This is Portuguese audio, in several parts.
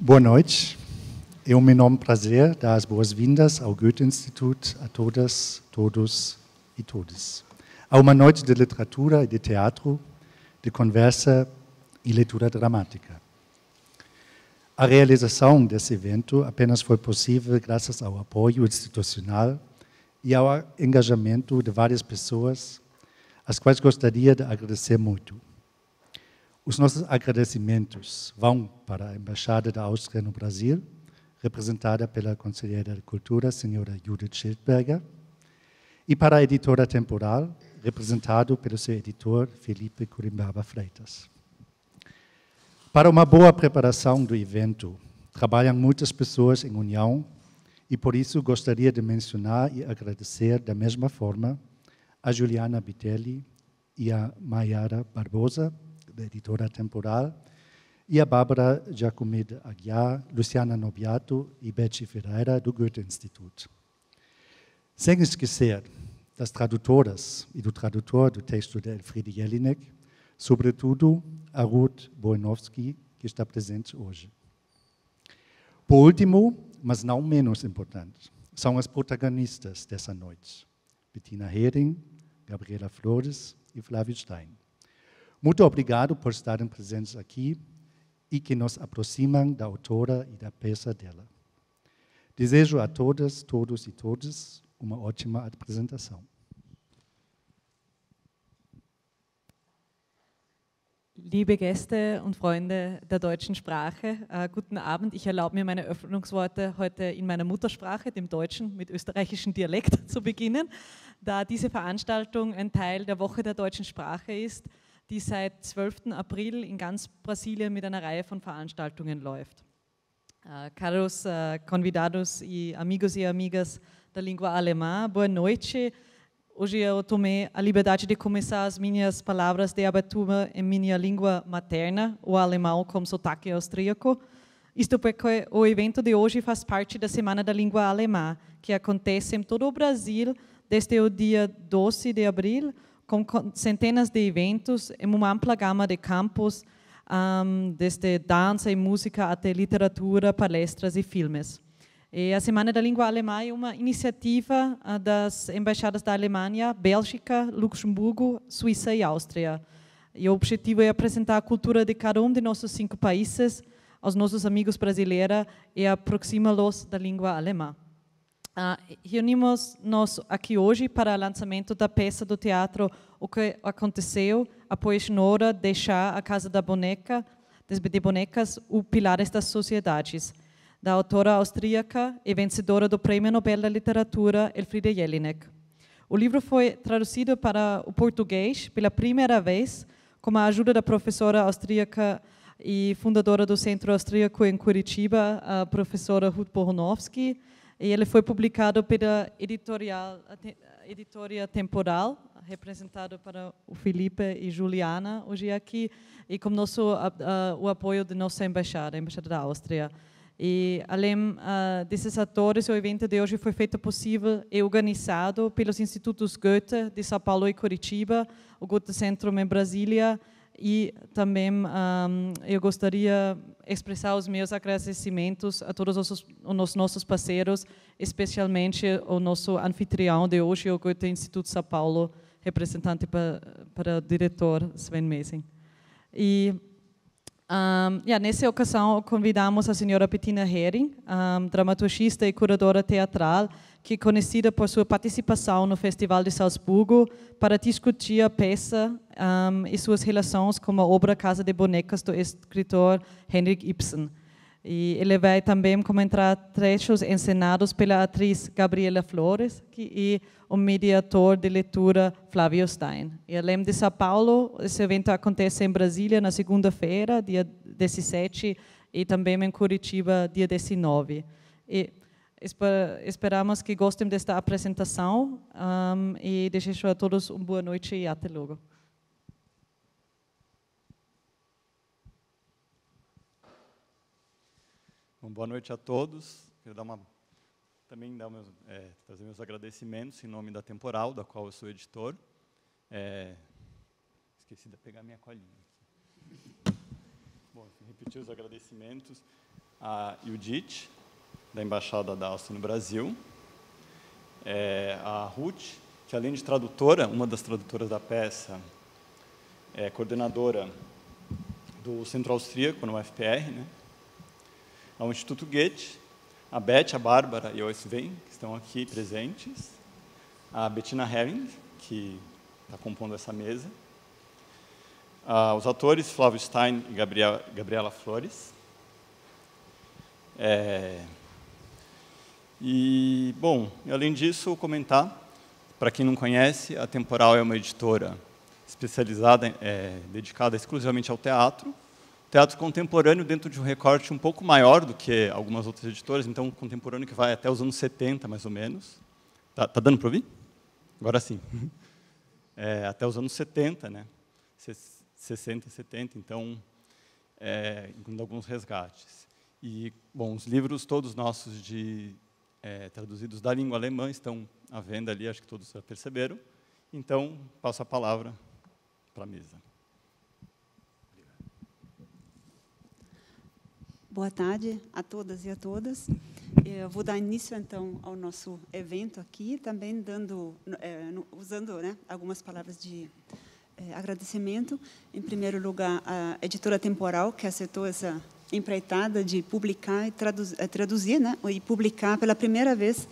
Boa noite. É um enorme prazer dar as boas-vindas ao Goethe-Institut a todas, todos e todas. A uma noite de literatura e de teatro, de conversa e leitura dramática. A realização desse evento apenas foi possível graças ao apoio institucional e ao engajamento de várias pessoas, às quais gostaria de agradecer muito. Os nossos agradecimentos vão para a Embaixada da Áustria no Brasil, representada pela Conselheira de Cultura, senhora Judith Schildberger, e para a Editora Temporal, representado pelo seu editor, Felipe Curimbaba Freitas. Para uma boa preparação do evento, trabalham muitas pessoas em união e, por isso, gostaria de mencionar e agradecer da mesma forma a Juliana Bitelli e a Mayara Barbosa, da Editora Temporal, e a Bárbara Giacometti Aguiar, Luciana Nobiato e Betsy Ferreira, do Goethe-Institut. Sem esquecer das tradutoras e do tradutor do texto de Elfriede Jelinek, sobretudo a Ruth Bojanowski, que está presente hoje. Por último, mas não menos importante, são as protagonistas dessa noite, Bettina Hering, Gabriela Flores e Flávio Stein. Muito obrigado por estarem presentes aqui e que nos aproximam da autora e da peça dela. Desejo a todas, todos e todas uma ótima apresentação. Liebe Gäste und Freunde der deutschen Sprache, guten Abend. Ich erlaube mir, meine Öffnungsworte heute in meiner Muttersprache, dem Deutschen, mit österreichischem Dialekt zu beginnen, da diese Veranstaltung ein Teil der Woche der deutschen Sprache ist, die seit 12. April in ganz Brasilien mit einer Reihe von Veranstaltungen läuft. Caros convidados e amigos e amigas da língua alemã, boa noite. Hoje eu tomei a liberdade de começar as minhas palavras de abertura em minha língua materna, o alemão com sotaque austríaco. Isto porque o evento de hoje faz parte da Semana da Língua Alemã, que acontece em todo o Brasil desde o dia 12 de abril, com centenas de eventos em uma ampla gama de campos, desde dança e música até literatura, palestras e filmes. E a Semana da Língua Alemã é uma iniciativa das embaixadas da Alemanha, Bélgica, Luxemburgo, Suíça e Áustria. E o objetivo é apresentar a cultura de cada um de nossos 5 países aos nossos amigos brasileiros e aproximá-los da língua alemã. Reunimos-nos aqui hoje para o lançamento da peça do teatro O que Aconteceu, após Nora deixar a Casa da Boneca, de Bonecas, o Pilares das Sociedades, da autora austríaca e vencedora do Prêmio Nobel da Literatura, Elfriede Jelinek. O livro foi traduzido para o português pela primeira vez, com a ajuda da professora austríaca e fundadora do Centro Austríaco em Curitiba, a professora Ruth Bojanowski, e ele foi publicado pela Editora Temporal, representado para o Felipe e Juliana hoje aqui, e com o apoio da nossa embaixada, a Embaixada da Áustria. E, além desses atores, o evento de hoje foi feito possível e organizado pelos Institutos Goethe de São Paulo e Curitiba, o Goethe Centrum em Brasília, e também eu gostaria de expressar os meus agradecimentos a todos os nossos parceiros, especialmente o nosso anfitrião de hoje, o Goethe Instituto São Paulo, representante para o diretor Sven Messing. E nessa ocasião, convidamos a senhora Bettina Hering, dramaturgista e curadora teatral, que é conhecida por sua participação no Festival de Salzburgo, para discutir a peça e suas relações com a obra Casa de Bonecas do escritor Henrik Ibsen. E ele vai também comentar trechos encenados pela atriz Gabriela Flores e o mediador de leitura Flávio Stein. E além de São Paulo, esse evento acontece em Brasília na segunda-feira, dia 17, e também em Curitiba, dia 19. E esperamos que gostem desta apresentação e desejo a todos uma boa noite e até logo. Bom, boa noite a todos. Quero trazer meus agradecimentos em nome da Temporal, da qual eu sou editor. Esqueci de pegar minha colinha. Bom, repetir os agradecimentos. a Judith, da Embaixada da Áustria no Brasil, a Ruth, que além de tradutora, uma das tradutoras da peça, é coordenadora do Centro Austríaco, no UFPR, né? Ao Instituto Goethe, a Beth, a Bárbara e o Sven, que estão aqui presentes, a Bettina Hering, que está compondo essa mesa, os atores Flávio Stein e Gabriela Flores. E, bom, além disso, comentar, para quem não conhece, a Temporal é uma editora especializada, dedicada exclusivamente ao teatro contemporâneo dentro de um recorte um pouco maior do que algumas outras editoras, então contemporâneo que vai até os anos 70, mais ou menos. Tá dando para ouvir? Agora sim. Até os anos 70, né? 60, 70, então, incluindo alguns resgates. E, bom, os livros todos nossos traduzidos da língua alemã estão à venda ali, acho que todos já perceberam. Então, passo a palavra para a mesa. Boa tarde a todas e a todas. Eu vou dar início, então, ao nosso evento aqui, também usando, né, algumas palavras de agradecimento. Em primeiro lugar, a editora Temporal, que aceitou essa empreitada de publicar e traduzir, né, e publicar pela primeira vez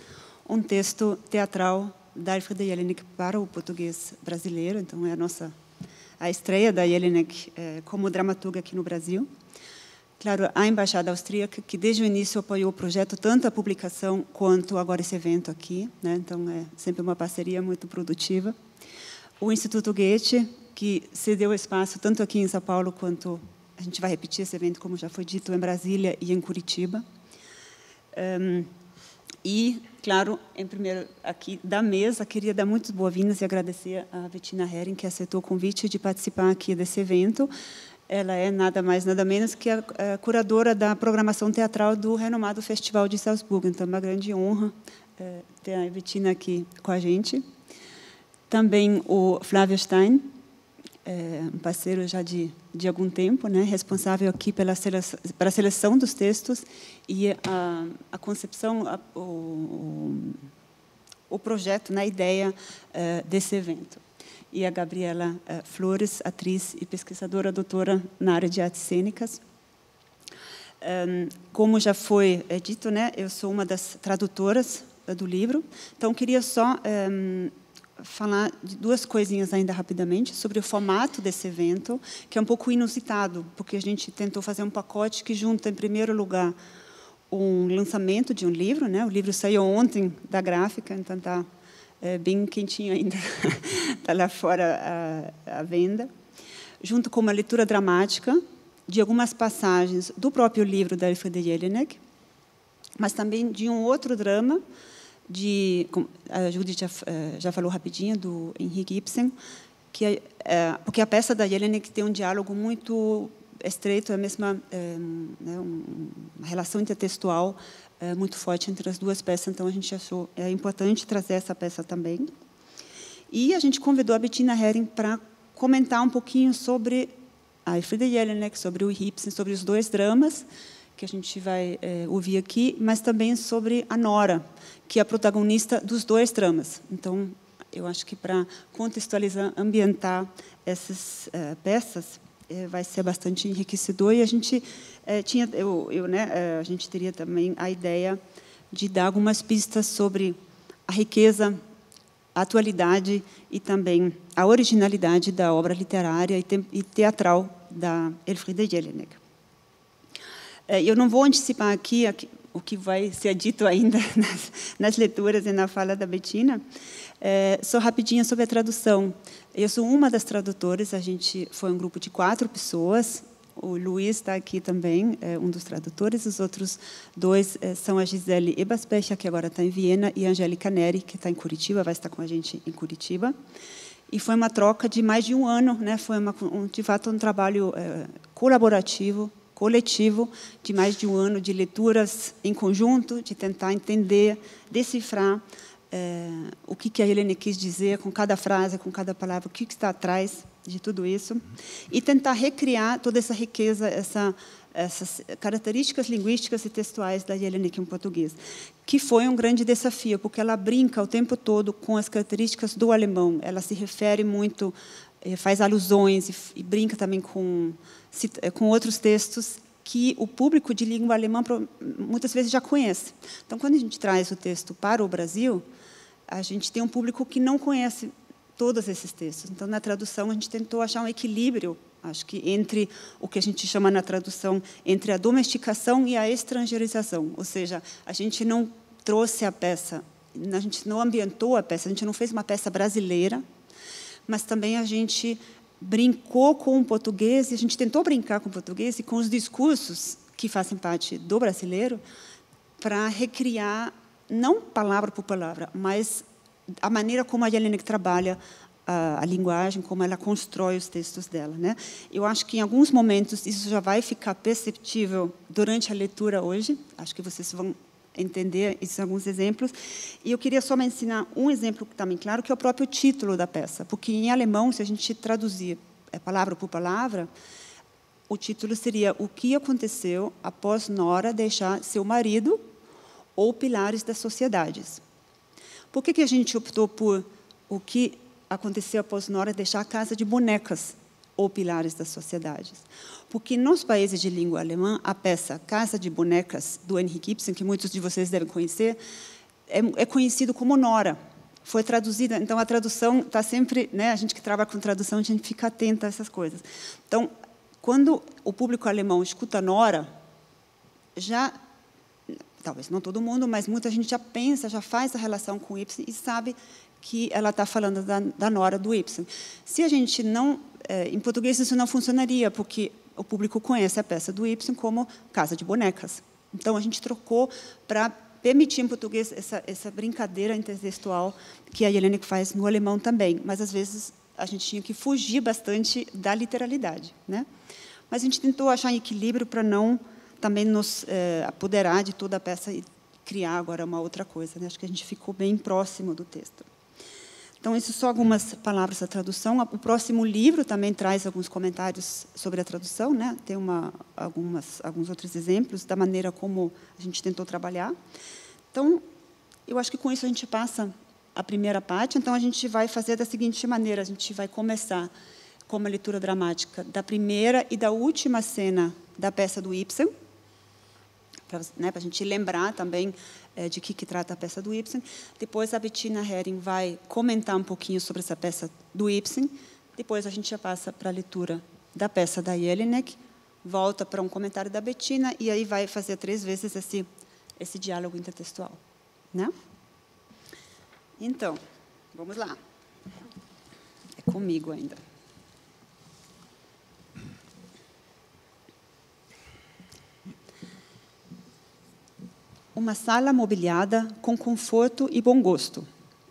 um texto teatral da Elfriede Jelinek para o português brasileiro. Então, é a estreia da Jelinek como dramaturga aqui no Brasil. Claro, a Embaixada Austríaca, que desde o início apoiou o projeto, tanto a publicação quanto agora esse evento aqui, né? Então, é sempre uma parceria muito produtiva. O Instituto Goethe, que cedeu espaço tanto aqui em São Paulo, quanto a gente vai repetir esse evento, como já foi dito, em Brasília e em Curitiba. E, claro, em primeiro, aqui da mesa, queria dar muitas boas-vindas e agradecer a Bettina Hering, que aceitou o convite de participar aqui desse evento. Ela é nada mais, nada menos que a curadora da programação teatral do renomado Festival de Salzburgo. Então, é uma grande honra ter a Bettina aqui com a gente. Também o Flávio Stein, um parceiro já de algum tempo, né, responsável aqui pela seleção dos textos e a concepção, o projeto, na ideia desse evento. E a Gabriela Flores, atriz e pesquisadora, doutora na área de artes cênicas. Como já foi dito, né, eu sou uma das tradutoras do livro, então queria só falar de duas coisinhas ainda rapidamente sobre o formato desse evento, que é um pouco inusitado, porque a gente tentou fazer um pacote que junta, em primeiro lugar, um lançamento de um livro, né? O livro saiu ontem da gráfica, então está bem quentinho ainda, está lá fora à venda, junto com uma leitura dramática de algumas passagens do próprio livro da Elfriede Jelinek, mas também de um outro drama, a Judith já falou rapidinho, do Henrik Ibsen, porque a peça da Jelinek tem um diálogo muito estreito, a mesma uma relação intertextual muito forte entre as duas peças, então a gente achou importante trazer essa peça também. E a gente convidou a Bettina Hering para comentar um pouquinho sobre a Elfriede Jelinek, sobre o Ibsen, sobre os dois dramas que a gente vai ouvir aqui, mas também sobre a Nora, que é a protagonista dos dois dramas. Então, eu acho que para contextualizar, ambientar essas peças, vai ser bastante enriquecedor. E a gente a gente teria também a ideia de dar algumas pistas sobre a riqueza, a atualidade e também a originalidade da obra literária e teatral da Elfriede Jelinek. Eu não vou antecipar aqui o que vai ser dito ainda nas leituras e na fala da Bettina. Só rapidinho sobre a tradução. Eu sou uma das tradutoras, a gente foi um grupo de 4 pessoas. O Luiz está aqui também, um dos tradutores. Os outros 2 são a Gisele Eberspecher, que agora está em Viena, e a Angélica Neri, que está em Curitiba, vai estar com a gente em Curitiba. E foi uma troca de mais de um ano, né? Foi de fato um trabalho colaborativo, coletivo, de mais de um ano de leituras em conjunto, de tentar entender, decifrar o que a Helene quis dizer com cada frase, com cada palavra, o que está atrás de tudo isso, e tentar recriar toda essa riqueza, essas características linguísticas e textuais da Jelinek em português, que foi um grande desafio, porque ela brinca o tempo todo com as características do alemão, ela se refere muito, faz alusões e brinca também com outros textos que o público de língua alemã muitas vezes já conhece. Então, quando a gente traz o texto para o Brasil, a gente tem um público que não conhece todos esses textos. Então, na tradução, a gente tentou achar um equilíbrio, acho que entre o que a gente chama na tradução, entre a domesticação e a estrangeirização. Ou seja, a gente não trouxe a peça, a gente não ambientou a peça, a gente não fez uma peça brasileira, mas também a gente brincou com o português, e a gente tentou brincar com o português e com os discursos que fazem parte do brasileiro, para recriar, não palavra por palavra, mas a maneira como a Jelinek trabalha a linguagem, como ela constrói os textos dela, né? Eu acho que, em alguns momentos, isso já vai ficar perceptível durante a leitura hoje. Acho que vocês vão entender esses alguns exemplos. E eu queria só mencionar um exemplo que está bem claro, que é o próprio título da peça. Porque, em alemão, se a gente traduzir palavra por palavra, o título seria O que aconteceu após Nora deixar seu marido ou Pilares das Sociedades. Por que a gente optou por o que aconteceu após Nora deixar a casa de bonecas ou Pilares das Sociedades? Porque nos países de língua alemã, a peça Casa de Bonecas, do Henrik Ibsen, que muitos de vocês devem conhecer, é conhecido como Nora. Foi traduzida, então a tradução está sempre, né, a gente que trabalha com tradução, a gente fica atenta a essas coisas. Então, quando o público alemão escuta Nora, já, talvez não todo mundo, mas muita gente já pensa, já faz a relação com o Ibsen e sabe que ela está falando da Nora do Ibsen. Se a gente não... em português isso não funcionaria, porque o público conhece a peça do Ibsen como Casa de Bonecas. Então, a gente trocou para permitir em português essa brincadeira intertextual que a Jelinek faz no alemão também. Mas, às vezes, a gente tinha que fugir bastante da literalidade, né? Mas a gente tentou achar um equilíbrio para não também nos apoderar de toda a peça e criar agora uma outra coisa, né? Acho que a gente ficou bem próximo do texto. Então, isso só algumas palavras da tradução. O próximo livro também traz alguns comentários sobre a tradução, né? Tem alguns outros exemplos da maneira como a gente tentou trabalhar. Então, eu acho que com isso a gente passa a primeira parte. Então, a gente vai fazer da seguinte maneira: a gente vai começar com uma leitura dramática da primeira e da última cena da peça do Ibsen, para a gente lembrar também de que trata a peça do Ibsen. Depois, a Bettina Hering vai comentar um pouquinho sobre essa peça do Ibsen. Depois, a gente já passa para a leitura da peça da Jelinek, volta para um comentário da Bettina, e aí vai fazer 3 vezes esse diálogo intertextual, né? Então, vamos lá. É comigo ainda. Uma sala mobiliada com conforto e bom gosto,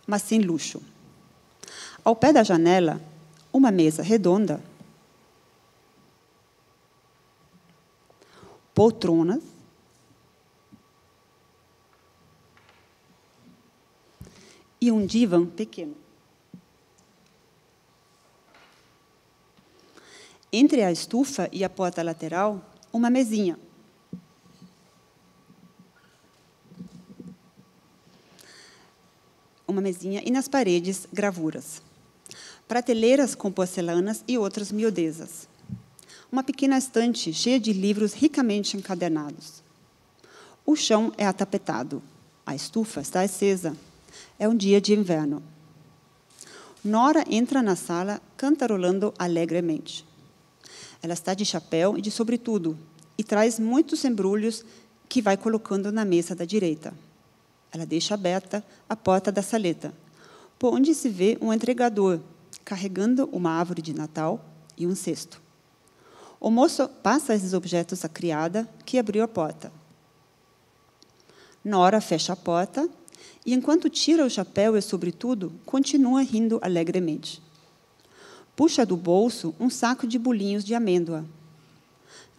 mas sem luxo. Ao pé da janela, uma mesa redonda, poltronas, e um divã pequeno. Entre a estufa e a porta lateral, uma mesinha. E nas paredes, gravuras. Prateleiras com porcelanas e outras miudezas. Uma pequena estante cheia de livros ricamente encadernados. O chão é atapetado. A estufa está acesa. É um dia de inverno. Nora entra na sala cantarolando alegremente. Ela está de chapéu e de sobretudo e traz muitos embrulhos que vai colocando na mesa da direita. Ela deixa aberta a porta da saleta, por onde se vê um entregador carregando uma árvore de Natal e um cesto. O moço passa esses objetos à criada, que abriu a porta. Nora fecha a porta e, enquanto tira o chapéu e sobretudo, continua rindo alegremente. Puxa do bolso um saco de bolinhos de amêndoa.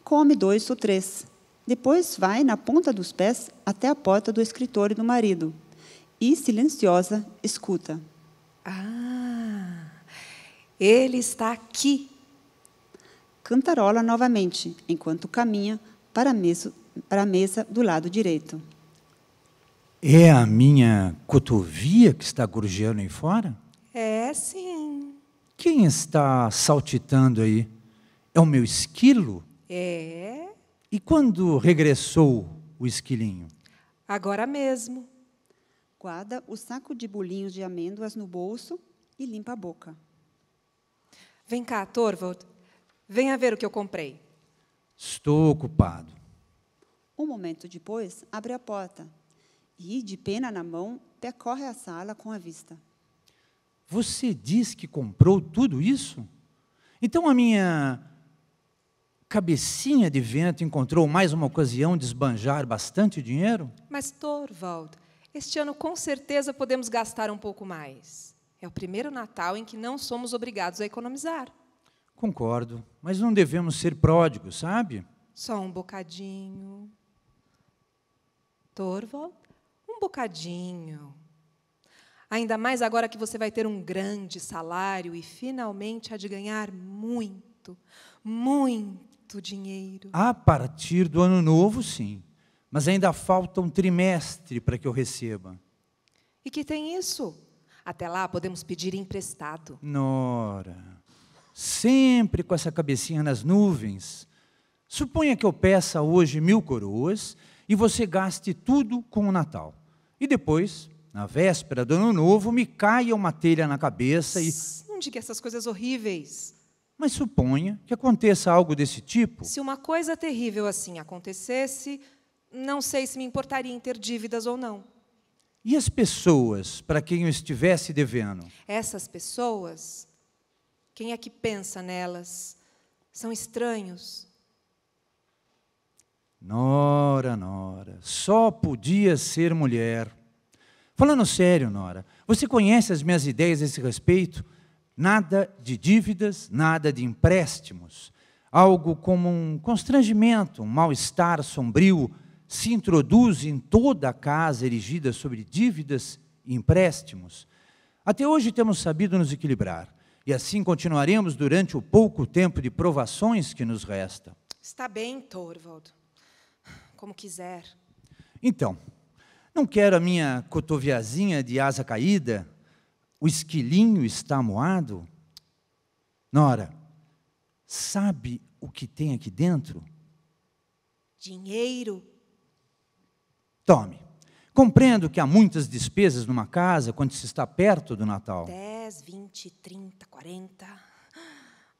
Come 2 ou 3. Depois vai, na ponta dos pés, até a porta do escritório do marido e, silenciosa, escuta. Ah, Ele está aqui. Cantarola novamente, enquanto caminha para a mesa do lado direito. É a minha cotovia que está gorjeando aí fora? É, sim. Quem está saltitando aí? É o meu esquilo? É. E quando regressou o esquilinho? Agora mesmo. Guarda o saco de bolinhos de amêndoas no bolso e limpa a boca. Vem cá, Torvald. Venha ver o que eu comprei. Estou ocupado. Um momento depois, abre a porta e, de pena na mão, percorre a sala com a vista. Você diz que comprou tudo isso? Então a minha cabecinha de vento encontrou mais uma ocasião de esbanjar bastante dinheiro? Mas, Torvald, este ano com certeza podemos gastar um pouco mais. É o primeiro Natal em que não somos obrigados a economizar. Concordo, mas não devemos ser pródigos, sabe? Só um bocadinho. Torvald, um bocadinho. Ainda mais agora que você vai ter um grande salário e finalmente há de ganhar muito, muito dinheiro. A partir do ano novo, sim. Mas ainda falta um trimestre para que eu receba. E que tem isso? Até lá podemos pedir emprestado. Nora, sempre com essa cabecinha nas nuvens. Suponha que eu peça hoje 1000 coroas e você gaste tudo com o Natal. E depois, na véspera do ano novo, me caia uma telha na cabeça e... Não diga essas coisas horríveis. Mas suponha que aconteça algo desse tipo. Se uma coisa terrível assim acontecesse, não sei se me importaria em ter dívidas ou não. E as pessoas para quem eu estivesse devendo? Essas pessoas, quem é que pensa nelas? São estranhos. Nora, só podia ser mulher. Falando sério, Nora, você conhece as minhas ideias a esse respeito? Nada de dívidas, nada de empréstimos. Algo como um constrangimento, um mal-estar sombrio se introduz em toda a casa erigida sobre dívidas e empréstimos. Até hoje temos sabido nos equilibrar, e assim continuaremos durante o pouco tempo de provações que nos resta. Está bem, Torvald. Como quiser. Então, não quero a minha cotoviazinha de asa caída? O esquilinho está amuado? Nora, sabe o que tem aqui dentro? Dinheiro. Tome. Compreendo que há muitas despesas numa casa quando se está perto do Natal. 10, 20, 30, 40.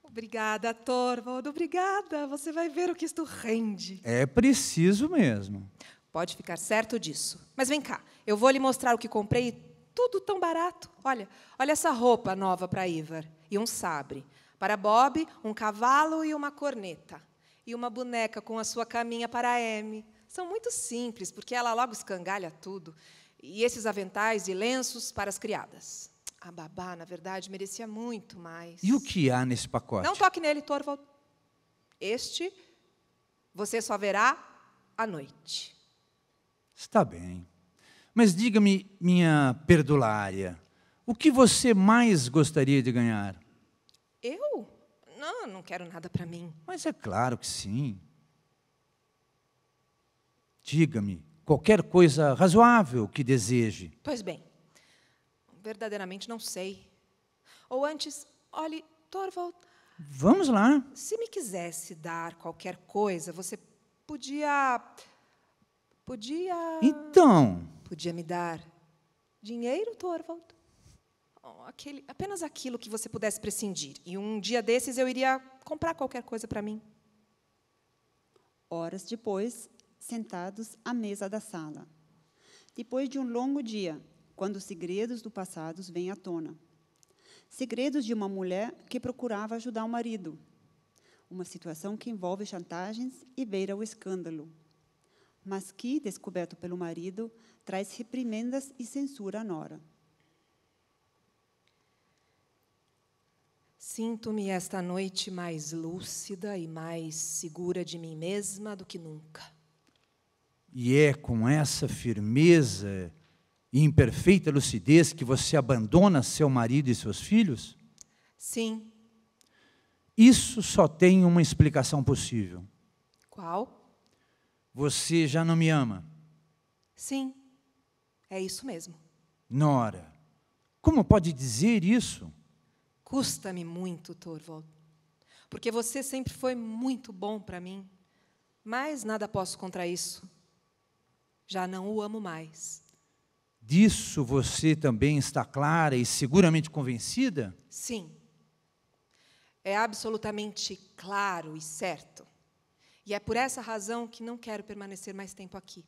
Obrigada, Torvald, obrigada. Você vai ver o que isto rende. É preciso mesmo. Pode ficar certo disso. Mas vem cá, eu vou lhe mostrar o que comprei, tudo tão barato. Olha essa roupa nova para Ivar e um sabre. Para Bob, um cavalo e uma corneta. E uma boneca com a sua caminha para a Amy. São muito simples, porque ela logo escangalha tudo. E esses aventais e lenços para as criadas. A babá, na verdade, merecia muito mais. E o que há nesse pacote? Não toque nele, Torvald. Este você só verá à noite. Está bem. Mas diga-me, minha perdulária, o que você mais gostaria de ganhar? Eu? Não quero nada para mim. Mas é claro que sim. Diga-me, qualquer coisa razoável que deseje. Pois bem, verdadeiramente não sei. Ou antes, olhe, Torvald, Vamos lá. se me quisesse dar qualquer coisa, você podia Então, me dar dinheiro, Torvald? Apenas aquilo que você pudesse prescindir. E um dia desses eu iria comprar qualquer coisa para mim. Horas depois, sentados à mesa da sala. Depois de um longo dia, quando os segredos do passado vêm à tona. Segredos de uma mulher que procurava ajudar o marido. Uma situação que envolve chantagens e beira o escândalo. Mas que, descoberto pelo marido, traz reprimendas e censura à nora. Sinto-me esta noite mais lúcida e mais segura de mim mesma do que nunca. e é com essa firmeza e imperfeita lucidez que você abandona seu marido e seus filhos? Sim. Isso só tem uma explicação possível. Qual? Você já não me ama. Sim, é isso mesmo. Nora, como pode dizer isso? Custa-me muito, Torvald, porque você sempre foi muito bom para mim, mas nada posso contra isso. Já não o amo mais. Disso você também está clara e seguramente convencida? Sim. É absolutamente claro e certo. E é por essa razão que não quero permanecer mais tempo aqui.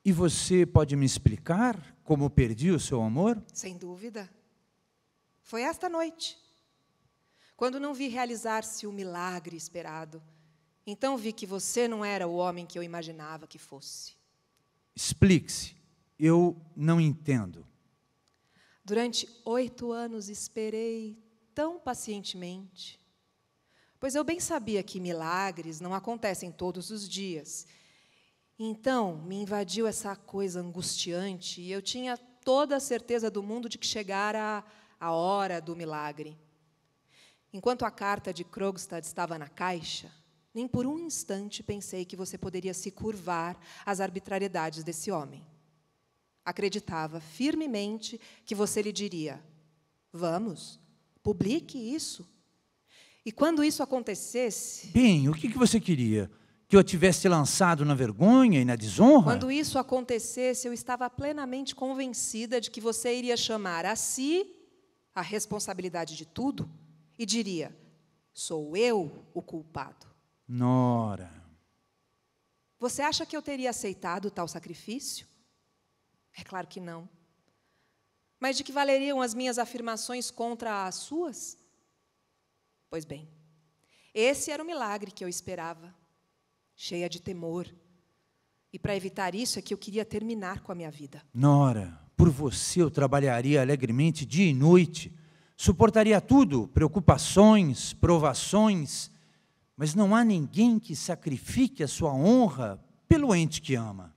E você pode me explicar como perdi o seu amor? Sem dúvida. Foi esta noite, quando não vi realizar-se o milagre esperado. Então vi que você não era o homem que eu imaginava que fosse. Explique-se. Eu não entendo. Durante 8 anos esperei tão pacientemente, pois eu bem sabia que milagres não acontecem todos os dias. Então, me invadiu essa coisa angustiante e eu tinha toda a certeza do mundo de que chegara a hora do milagre. Enquanto a carta de Krogstad estava na caixa, nem por um instante pensei que você poderia se curvar às arbitrariedades desse homem. Acreditava firmemente que você lhe diria: vamos, publique isso. E quando isso acontecesse... Bem, o que você queria? Que eu tivesse lançado na vergonha e na desonra? Quando isso acontecesse, eu estava plenamente convencida de que você iria chamar a si a responsabilidade de tudo e diria: sou eu o culpado. Nora. Você acha que eu teria aceitado tal sacrifício? É claro que não. Mas de que valeriam as minhas afirmações contra as suas? Pois bem, esse era o milagre que eu esperava, cheia de temor. E para evitar isso é que eu queria terminar com a minha vida. Nora, por você eu trabalharia alegremente dia e noite, suportaria tudo, preocupações, provações, mas não há ninguém que sacrifique a sua honra pelo ente que ama.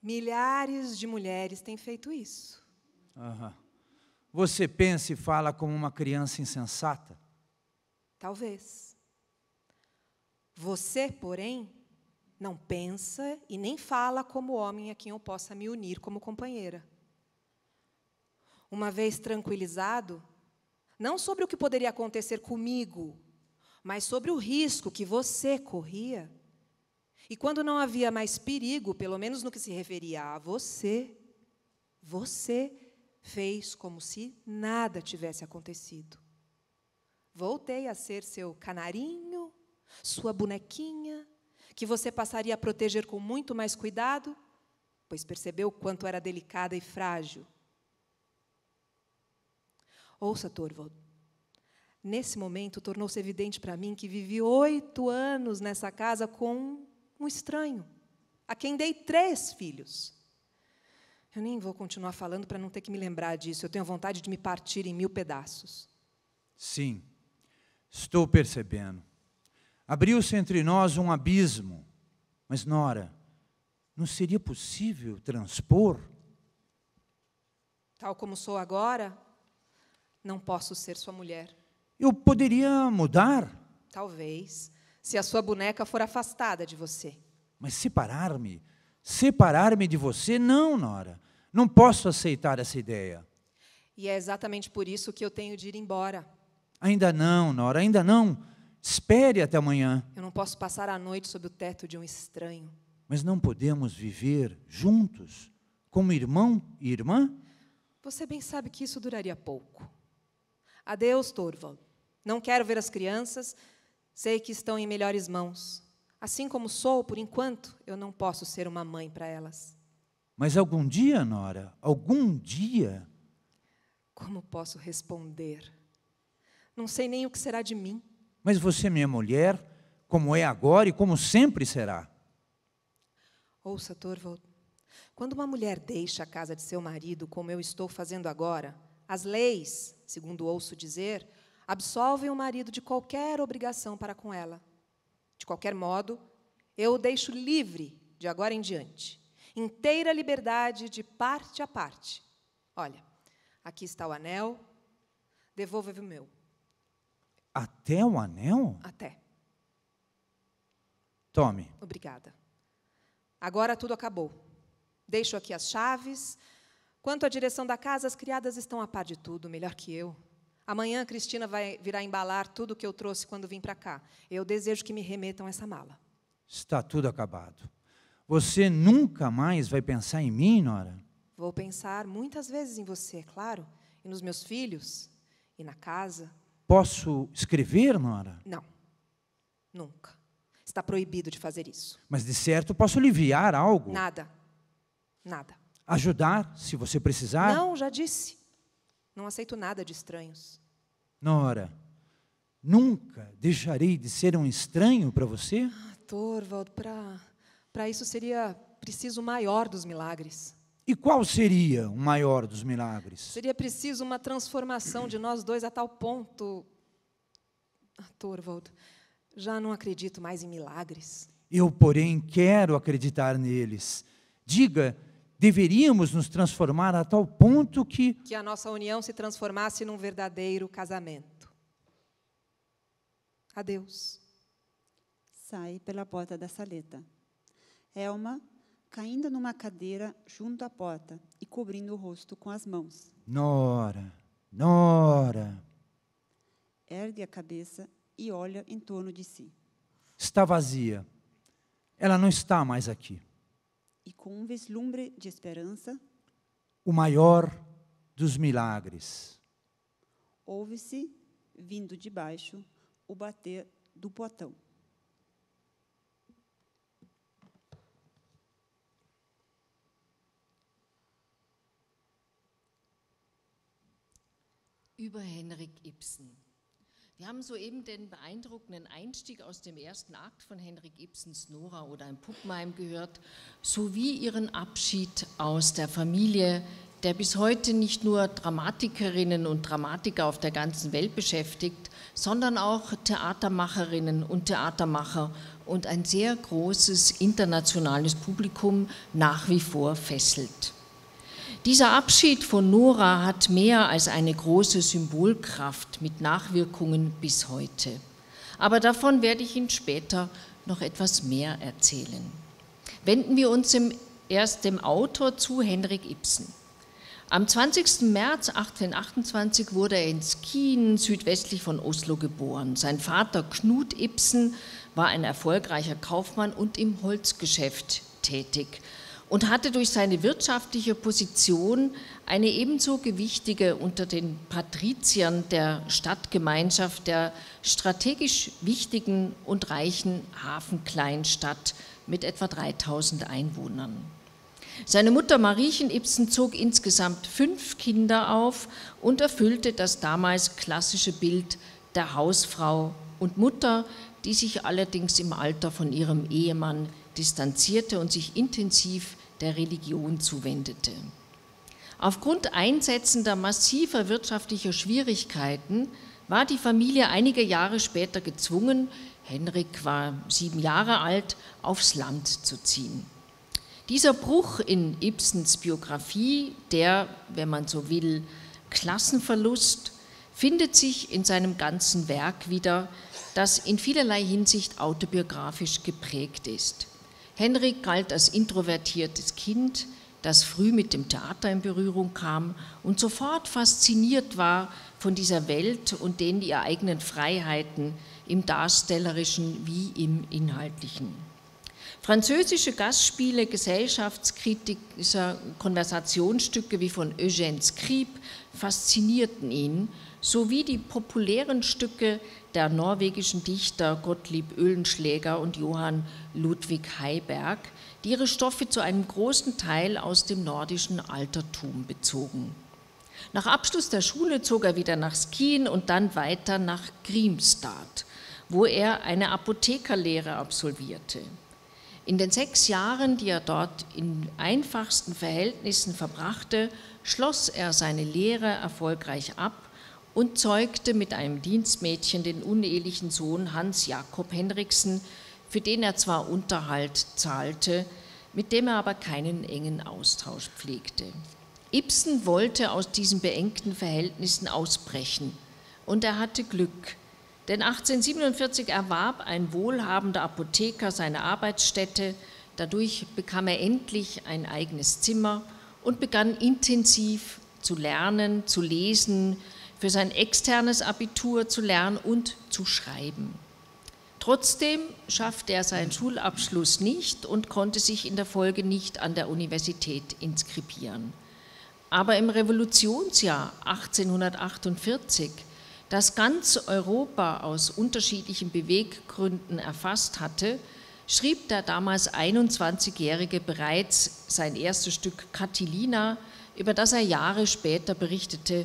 Milhares de mulheres têm feito isso. Você pensa e fala como uma criança insensata? Talvez. Você, porém, não pensa e nem fala como homem a quem eu possa me unir como companheira. Uma vez tranquilizado, não sobre o que poderia acontecer comigo, mas sobre o risco que você corria, e quando não havia mais perigo, pelo menos no que se referia a você, você fez como se nada tivesse acontecido. Voltei a ser seu canarinho, sua bonequinha, que você passaria a proteger com muito mais cuidado, pois percebeu o quanto era delicada e frágil. Ouça, Torvald, nesse momento tornou-se evidente para mim que vivi 8 anos nessa casa com um estranho, a quem dei 3 filhos. Eu nem vou continuar falando para não ter que me lembrar disso. Eu tenho vontade de me partir em 1000 pedaços. Sim, estou percebendo. Abriu-se entre nós um abismo. Mas, Nora, não seria possível transpor? Tal como sou agora, não posso ser sua mulher. Eu poderia mudar. Talvez, se a sua boneca for afastada de você. Mas separar-me de você, não, Nora. Não posso aceitar essa ideia. E é exatamente por isso que eu tenho de ir embora. Ainda não, Nora, ainda não. Espere até amanhã. Eu não posso passar a noite sob o teto de um estranho. Mas não podemos viver juntos, como irmão e irmã? Você bem sabe que isso duraria pouco. Adeus, Torvald. Não quero ver as crianças. Sei que estão em melhores mãos. Assim como sou, por enquanto, eu não posso ser uma mãe para elas. Mas algum dia, Nora, algum dia... Como posso responder? Não sei nem o que será de mim. Mas você é minha mulher, como é agora e como sempre será. Ouça, Torvald, quando uma mulher deixa a casa de seu marido, como eu estou fazendo agora, as leis, segundo ouço dizer, absolvem o marido de qualquer obrigação para com ela. De qualquer modo, eu o deixo livre de agora em diante. Inteira liberdade de parte a parte. Olha, Aqui está o anel. Devolva o meu. Até o anel? Até. Tome. Obrigada. Agora tudo acabou. Deixo aqui as chaves. Quanto à direção da casa, as criadas estão a par de tudo, melhor que eu. Amanhã, Cristina virá embalar tudo o que eu trouxe quando vim para cá. Eu desejo que me remetam essa mala. Está tudo acabado. Você nunca mais vai pensar em mim, Nora? Vou pensar muitas vezes em você, é claro. E nos meus filhos. E na casa. Posso escrever, Nora? Não. Nunca. Está proibido de fazer isso. Mas, de certo, posso aliviar algo. Nada. Nada. Ajudar, se você precisar. Não, já disse. Não aceito nada de estranhos. Nora, nunca deixarei de ser um estranho para você? Torvald, para isso seria preciso o maior dos milagres. E qual seria o maior dos milagres? Seria preciso uma transformação de nós dois a tal ponto... Torvald, já não acredito mais em milagres. Eu, porém, quero acreditar neles. Diga, deveríamos nos transformar a tal ponto que... Que a nossa união se transformasse num verdadeiro casamento. Adeus. Sai pela porta da saleta. Elma, caindo numa cadeira junto à porta e cobrindo o rosto com as mãos. Nora, Nora. Ergue a cabeça e olha em torno de si. Está vazia. Ela não está mais aqui. E com um vislumbre de esperança, O maior dos milagres. ouve-se, vindo de baixo, o bater do portão. Über Henrik Ibsen. Wir haben soeben den beeindruckenden Einstieg aus dem ersten Akt von Henrik Ibsens Nora oder ein Puppenheim gehört, sowie ihren Abschied aus der Familie, der bis heute nicht nur Dramatikerinnen und Dramatiker auf der ganzen Welt beschäftigt, sondern auch Theatermacherinnen und Theatermacher und ein sehr großes internationales Publikum nach wie vor fesselt. Dieser Abschied von Nora hat mehr als eine große Symbolkraft mit Nachwirkungen bis heute. Aber davon werde ich Ihnen später noch etwas mehr erzählen. Wenden wir uns erst dem Autor zu, Henrik Ibsen. Am 20. März 1828 wurde er in Skien südwestlich von Oslo geboren. Sein Vater Knut Ibsen war ein erfolgreicher Kaufmann und im Holzgeschäft tätig und hatte durch seine wirtschaftliche Position eine ebenso gewichtige unter den Patriziern der Stadtgemeinschaft der strategisch wichtigen und reichen Hafenkleinstadt mit etwa 3000 Einwohnern. Seine Mutter Mariechen Ibsen zog insgesamt 5 Kinder auf und erfüllte das damals klassische Bild der Hausfrau und Mutter, die sich allerdings im Alter von ihrem Ehemann distanzierte und sich intensiv der Religion zuwendete. Aufgrund einsetzender massiver wirtschaftlicher Schwierigkeiten war die Familie einige Jahre später gezwungen, Henrik war 7 Jahre alt, aufs Land zu ziehen. Dieser Bruch in Ibsens Biografie, der, wenn man so will, Klassenverlust, findet sich in seinem ganzen Werk wieder, das in vielerlei Hinsicht autobiografisch geprägt ist. Henrik galt als introvertiertes Kind, das früh mit dem Theater in Berührung kam und sofort fasziniert war von dieser Welt und den ihr eigenen Freiheiten im Darstellerischen wie im Inhaltlichen. Französische Gastspiele, gesellschaftskritische Konversationsstücke wie von Eugène Scribe faszinierten ihn, sowie die populären Stücke der norwegischen Dichter Gottlieb Oehlenschläger und Johann Ludwig Heiberg, die ihre Stoffe zu einem großen Teil aus dem nordischen Altertum bezogen. Nach Abschluss der Schule zog er wieder nach Skien und dann weiter nach Grimstad, wo er eine Apothekerlehre absolvierte. In den 6 Jahren, die er dort in einfachsten Verhältnissen verbrachte, schloss er seine Lehre erfolgreich ab und zeugte mit einem Dienstmädchen den unehelichen Sohn Hans Jakob Henriksen, für den er zwar Unterhalt zahlte, mit dem er aber keinen engen Austausch pflegte. Ibsen wollte aus diesen beengten Verhältnissen ausbrechen und er hatte Glück, denn 1847 erwarb ein wohlhabender Apotheker seine Arbeitsstätte, dadurch bekam er endlich ein eigenes Zimmer und begann intensiv zu lernen, zu lesen, für sein externes Abitur zu lernen und zu schreiben. Trotzdem schaffte er seinen Schulabschluss nicht und konnte sich in der Folge nicht an der Universität inskribieren. Aber im Revolutionsjahr 1848, das ganz Europa aus unterschiedlichen Beweggründen erfasst hatte, schrieb der damals 21-Jährige bereits sein erstes Stück Catilina, über das er Jahre später berichtete: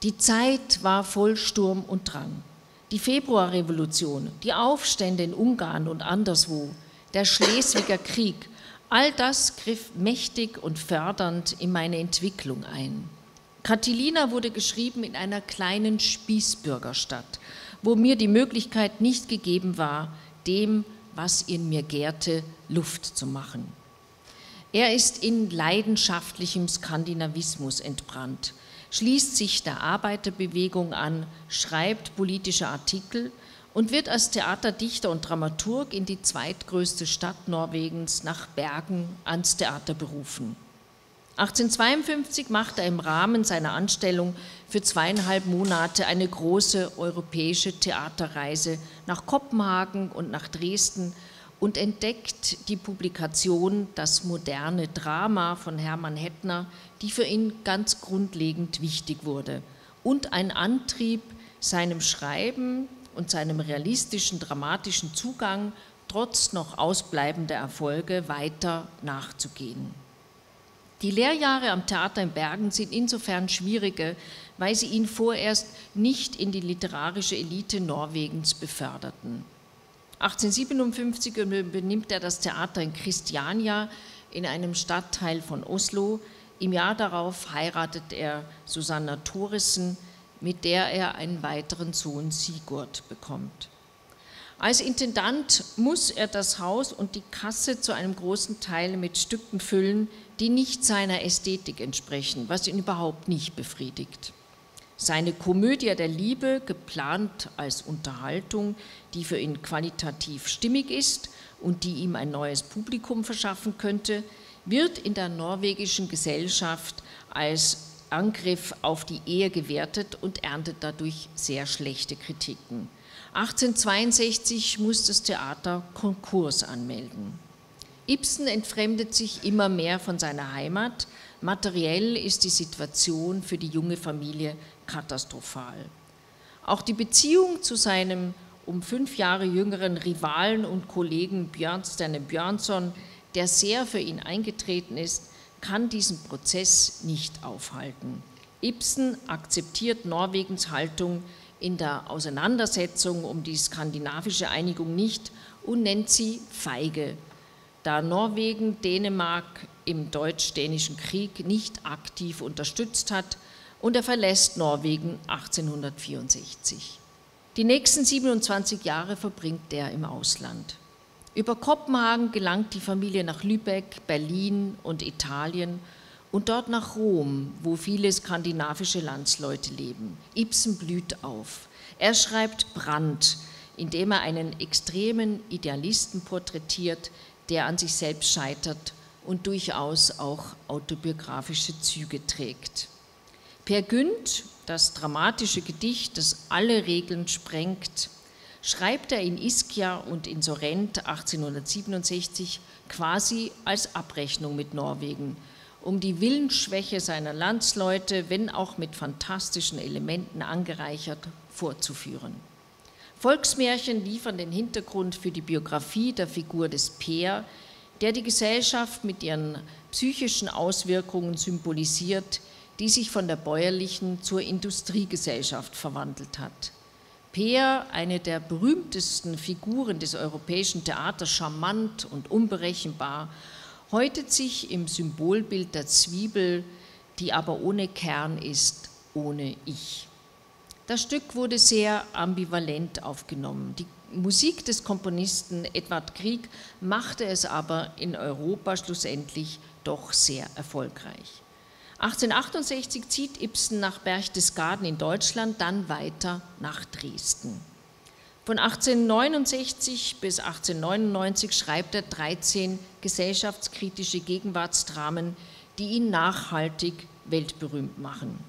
Die Zeit war voll Sturm und Drang. Die Februarrevolution, die Aufstände in Ungarn und anderswo, der Schleswiger Krieg, all das griff mächtig und fördernd in meine Entwicklung ein. Catilina wurde geschrieben in einer kleinen Spießbürgerstadt, wo mir die Möglichkeit nicht gegeben war, dem, was in mir gärte, Luft zu machen. Er ist in leidenschaftlichem Skandinavismus entbrannt, schließt sich der Arbeiterbewegung an, schreibt politische Artikel und wird als Theaterdichter und Dramaturg in die zweitgrößte Stadt Norwegens nach Bergen ans Theater berufen. 1852 macht er im Rahmen seiner Anstellung für 2,5 Monate eine große europäische Theaterreise nach Kopenhagen und nach Dresden und entdeckt die Publikation Das moderne Drama von Hermann Hettner, die für ihn ganz grundlegend wichtig wurde und ein Antrieb, seinem Schreiben und seinem realistischen, dramatischen Zugang trotz noch ausbleibender Erfolge weiter nachzugehen. Die Lehrjahre am Theater in Bergen sind insofern schwierige, weil sie ihn vorerst nicht in die literarische Elite Norwegens beförderten. 1857 übernimmt er das Theater in Christiania in einem Stadtteil von Oslo. Im Jahr darauf heiratet er Susanna Thoresen, mit der er einen weiteren Sohn Sigurd bekommt. Als Intendant muss er das Haus und die Kasse zu einem großen Teil mit Stücken füllen, die nicht seiner Ästhetik entsprechen, was ihn überhaupt nicht befriedigt. Seine Komödie der Liebe, geplant als Unterhaltung, die für ihn qualitativ stimmig ist und die ihm ein neues Publikum verschaffen könnte, wird in der norwegischen Gesellschaft als Angriff auf die Ehe gewertet und erntet dadurch sehr schlechte Kritiken. 1862 muss das Theater Konkurs anmelden. Ibsen entfremdet sich immer mehr von seiner Heimat. Materiell ist die Situation für die junge Familie katastrophal. Auch die Beziehung zu seinem um 5 Jahre jüngeren Rivalen und Kollegen Bjørnstjerne Bjørnson, der sehr für ihn eingetreten ist, kann diesen Prozess nicht aufhalten. Ibsen akzeptiert Norwegens Haltung in der Auseinandersetzung um die skandinavische Einigung nicht und nennt sie feige, da Norwegen Dänemark im Deutsch-Dänischen Krieg nicht aktiv unterstützt hat, und er verlässt Norwegen 1864. Die nächsten 27 Jahre verbringt er im Ausland. Über Kopenhagen gelangt die Familie nach Lübeck, Berlin und Italien und dort nach Rom, wo viele skandinavische Landsleute leben. Ibsen blüht auf. Er schreibt Brand, indem er einen extremen Idealisten porträtiert, der an sich selbst scheitert und durchaus auch autobiografische Züge trägt. Peer Gynt, das dramatische Gedicht, das alle Regeln sprengt, schreibt er in Ischia und in Sorrent 1867 quasi als Abrechnung mit Norwegen, um die Willensschwäche seiner Landsleute, wenn auch mit fantastischen Elementen angereichert, vorzuführen. Volksmärchen liefern den Hintergrund für die Biografie der Figur des Peer, der die Gesellschaft mit ihren psychischen Auswirkungen symbolisiert, die sich von der bäuerlichen zur Industriegesellschaft verwandelt hat. Peer, eine der berühmtesten Figuren des europäischen Theaters, charmant und unberechenbar, häutet sich im Symbolbild der Zwiebel, die aber ohne Kern ist, ohne Ich. Das Stück wurde sehr ambivalent aufgenommen. Die Musik des Komponisten Edvard Grieg machte es aber in Europa schlussendlich doch sehr erfolgreich. 1868 zieht Ibsen nach Berchtesgaden in Deutschland, dann weiter nach Dresden. Von 1869 bis 1899 schreibt er 13 gesellschaftskritische Gegenwartsdramen, die ihn nachhaltig weltberühmt machen.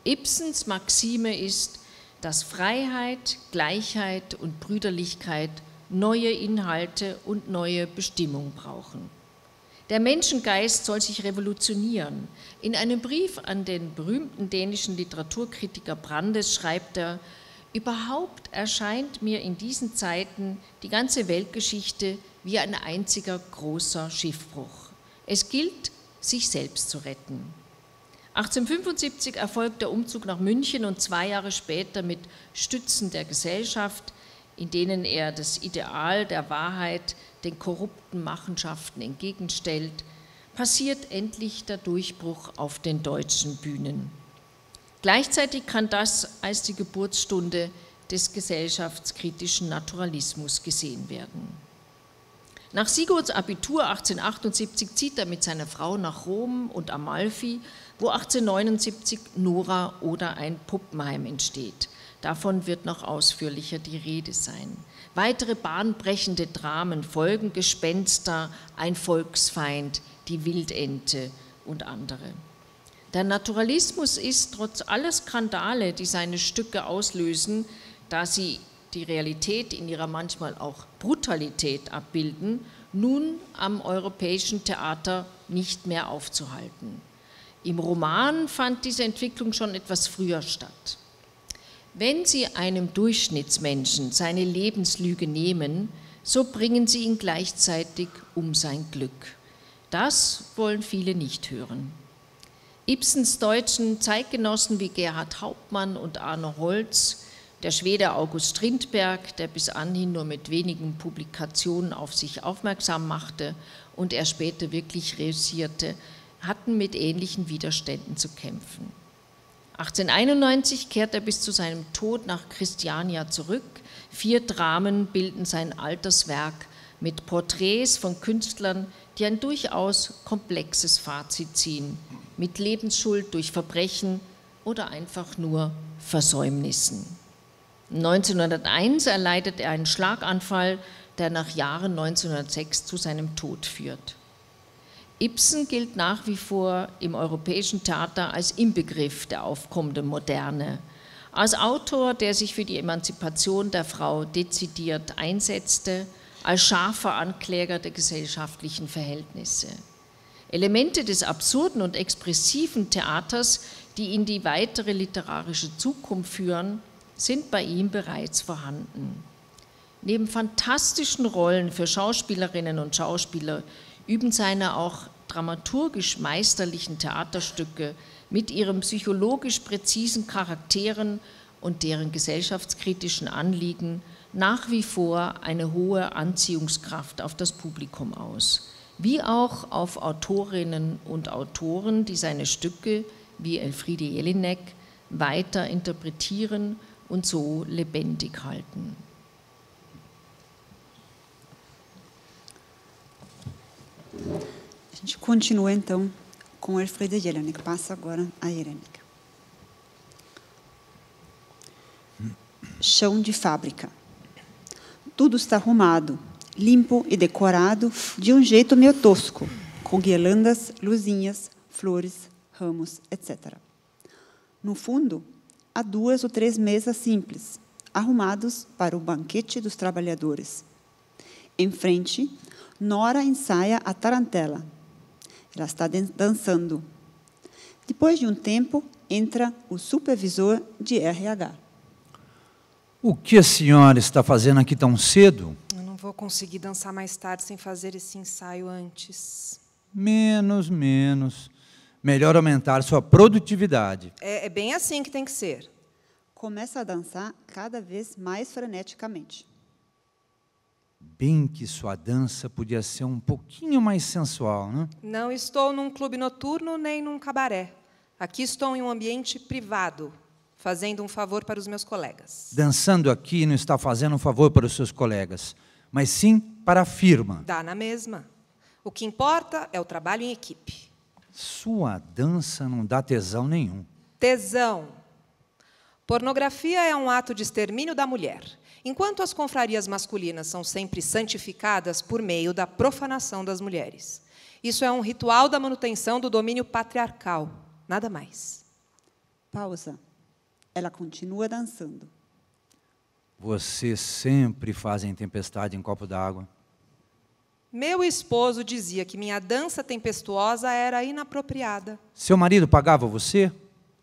Ibsens Maxime ist, dass Freiheit, Gleichheit und Brüderlichkeit neue Inhalte und neue Bestimmung brauchen. Der Menschengeist soll sich revolutionieren. In einem Brief an den berühmten dänischen Literaturkritiker Brandes schreibt er: Überhaupt erscheint mir in diesen Zeiten die ganze Weltgeschichte wie ein einziger großer Schiffbruch. Es gilt, sich selbst zu retten. 1875 erfolgt der Umzug nach München und 2 Jahre später mit Stützen der Gesellschaft, in denen er das Ideal der Wahrheit den korrupten Machenschaften entgegenstellt, passiert endlich der Durchbruch auf den deutschen Bühnen. Gleichzeitig kann das als die Geburtsstunde des gesellschaftskritischen Naturalismus gesehen werden. Nach Sigurds Abitur 1878 zieht er mit seiner Frau nach Rom und Amalfi, wo 1879 Nora oder ein Puppenheim entsteht. Davon wird noch ausführlicher die Rede sein. Weitere bahnbrechende Dramen folgen: Gespenster, Ein Volksfeind, Die Wildente und andere. Der Naturalismus ist trotz aller Skandale, die seine Stücke auslösen, da sie die Realität in ihrer manchmal auch Brutalität abbilden, nun am europäischen Theater nicht mehr aufzuhalten. Im Roman fand diese Entwicklung schon etwas früher statt. Wenn Sie einem Durchschnittsmenschen seine Lebenslüge nehmen, so bringen Sie ihn gleichzeitig um sein Glück. Das wollen viele nicht hören. Ibsens deutschen Zeitgenossen wie Gerhard Hauptmann und Arno Holz, der Schwede August Strindberg, der bis anhin nur mit wenigen Publikationen auf sich aufmerksam machte und er später wirklich reüssierte, hatten mit ähnlichen Widerständen zu kämpfen. 1891 kehrt er bis zu seinem Tod nach Christiania zurück. 4 Dramen bilden sein Alterswerk mit Porträts von Künstlern, die ein durchaus komplexes Fazit ziehen, mit Lebensschuld durch Verbrechen oder einfach nur Versäumnissen. 1901 erleidet er einen Schlaganfall, der nach Jahren 1906 zu seinem Tod führt. Ibsen gilt nach wie vor im europäischen Theater als Inbegriff der aufkommenden Moderne, als Autor, der sich für die Emanzipation der Frau dezidiert einsetzte, als scharfer Ankläger der gesellschaftlichen Verhältnisse. Elemente des absurden und expressiven Theaters, die in die weitere literarische Zukunft führen, sind bei ihm bereits vorhanden. Neben fantastischen Rollen für Schauspielerinnen und Schauspieler üben seine auch dramaturgisch meisterlichen Theaterstücke mit ihren psychologisch präzisen Charakteren und deren gesellschaftskritischen Anliegen nach wie vor eine hohe Anziehungskraft auf das Publikum aus, wie auch auf Autorinnen und Autoren, die seine Stücke, wie Elfriede Jelinek, weiter interpretieren und so lebendig halten. A gente continua então com Elfriede Jelinek. Passa agora a Jelinek. Chão de fábrica. Tudo está arrumado, limpo e decorado de um jeito meio tosco, com guirlandas, luzinhas, flores, ramos, etc. No fundo, há 2 ou 3 mesas simples, arrumados para o banquete dos trabalhadores. Em frente, Nora ensaia a tarantela. Ela está dançando. Depois de um tempo, entra o supervisor de RH. O que a senhora está fazendo aqui tão cedo? Eu não vou conseguir dançar mais tarde sem fazer esse ensaio antes. Menos. Melhor aumentar sua produtividade. É bem assim que tem que ser. Começa a dançar cada vez mais freneticamente. Bem que sua dança podia ser um pouquinho mais sensual, né? Não estou num clube noturno nem num cabaré. Aqui estou em um ambiente privado, fazendo um favor para os meus colegas. Dançando aqui não está fazendo um favor para os seus colegas, mas sim para a firma. Dá na mesma. O que importa é o trabalho em equipe. Sua dança não dá tesão nenhum. Tesão. Pornografia é um ato de extermínio da mulher, enquanto as confrarias masculinas são sempre santificadas por meio da profanação das mulheres. Isso é um ritual da manutenção do domínio patriarcal, nada mais. Pausa. Ela continua dançando. Vocês sempre fazem tempestade em copo d'água. Meu esposo dizia que minha dança tempestuosa era inapropriada. Seu marido pagava você?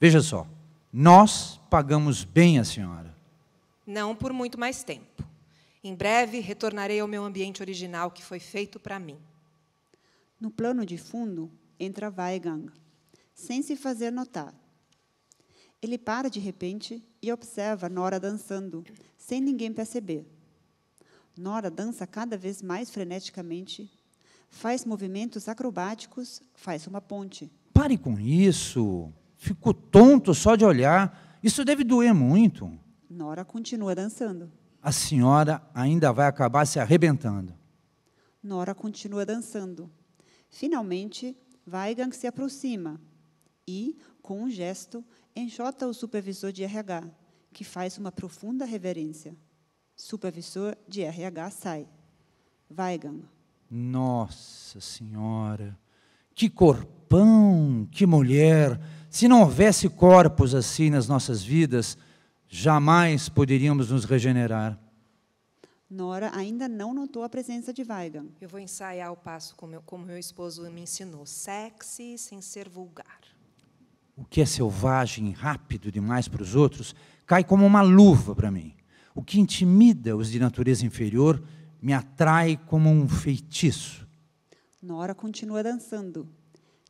Veja só, nós pagamos bem a senhora. Não por muito mais tempo. Em breve, retornarei ao meu ambiente original, que foi feito para mim. No plano de fundo, entra Weigang, sem se fazer notar. Ele para de repente e observa Nora dançando, sem ninguém perceber. Nora dança cada vez mais freneticamente, faz movimentos acrobáticos, faz uma ponte. Pare com isso. Fico tonto só de olhar. Isso deve doer muito. Nora continua dançando. A senhora ainda vai acabar se arrebentando. Nora continua dançando. Finalmente, Weigang se aproxima e, com um gesto, enxota o supervisor de RH, que faz uma profunda reverência. Supervisor de RH sai. Weigang. Nossa Senhora, que corpão, que mulher! Se não houvesse corpos assim nas nossas vidas, jamais poderíamos nos regenerar. Nora ainda não notou a presença de Weigang. Eu vou ensaiar o passo como meu esposo me ensinou. Sexy sem ser vulgar. O que é selvagem e rápido demais para os outros, cai como uma luva para mim. O que intimida os de natureza inferior, me atrai como um feitiço. Nora continua dançando.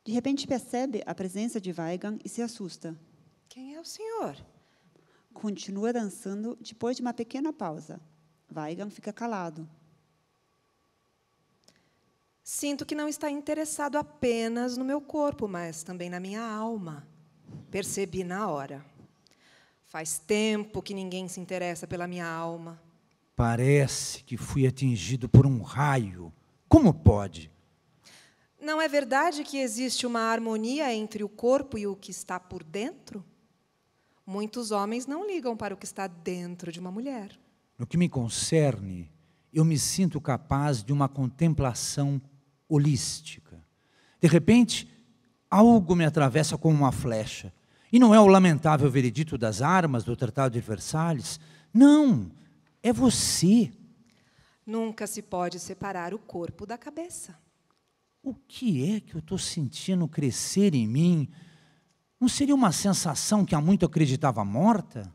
De repente percebe a presença de Weigang e se assusta. Quem é o senhor? Continua dançando depois de uma pequena pausa. Weigang fica calado. Sinto que não está interessado apenas no meu corpo, mas também na minha alma. Percebi na hora. Faz tempo que ninguém se interessa pela minha alma. Parece que fui atingido por um raio. Como pode? Não é verdade que existe uma harmonia entre o corpo e o que está por dentro? Muitos homens não ligam para o que está dentro de uma mulher. No que me concerne, eu me sinto capaz de uma contemplação holística. De repente, algo me atravessa como uma flecha. E não é o lamentável veredito das armas do Tratado de Versalhes. Não, é você. Nunca se pode separar o corpo da cabeça. O que é que eu estou sentindo crescer em mim? Não seria uma sensação que há muito acreditava morta?